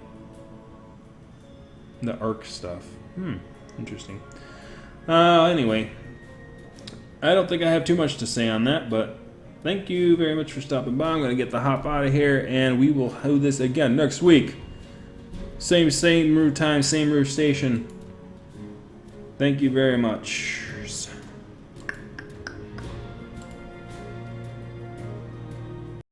ARC stuff. Interesting. Anyway, I don't think I have too much to say on that, but thank you very much for stopping by. I'm going to get the hop out of here, and we will do this again next week. Same route time, same route station. Thank you very much.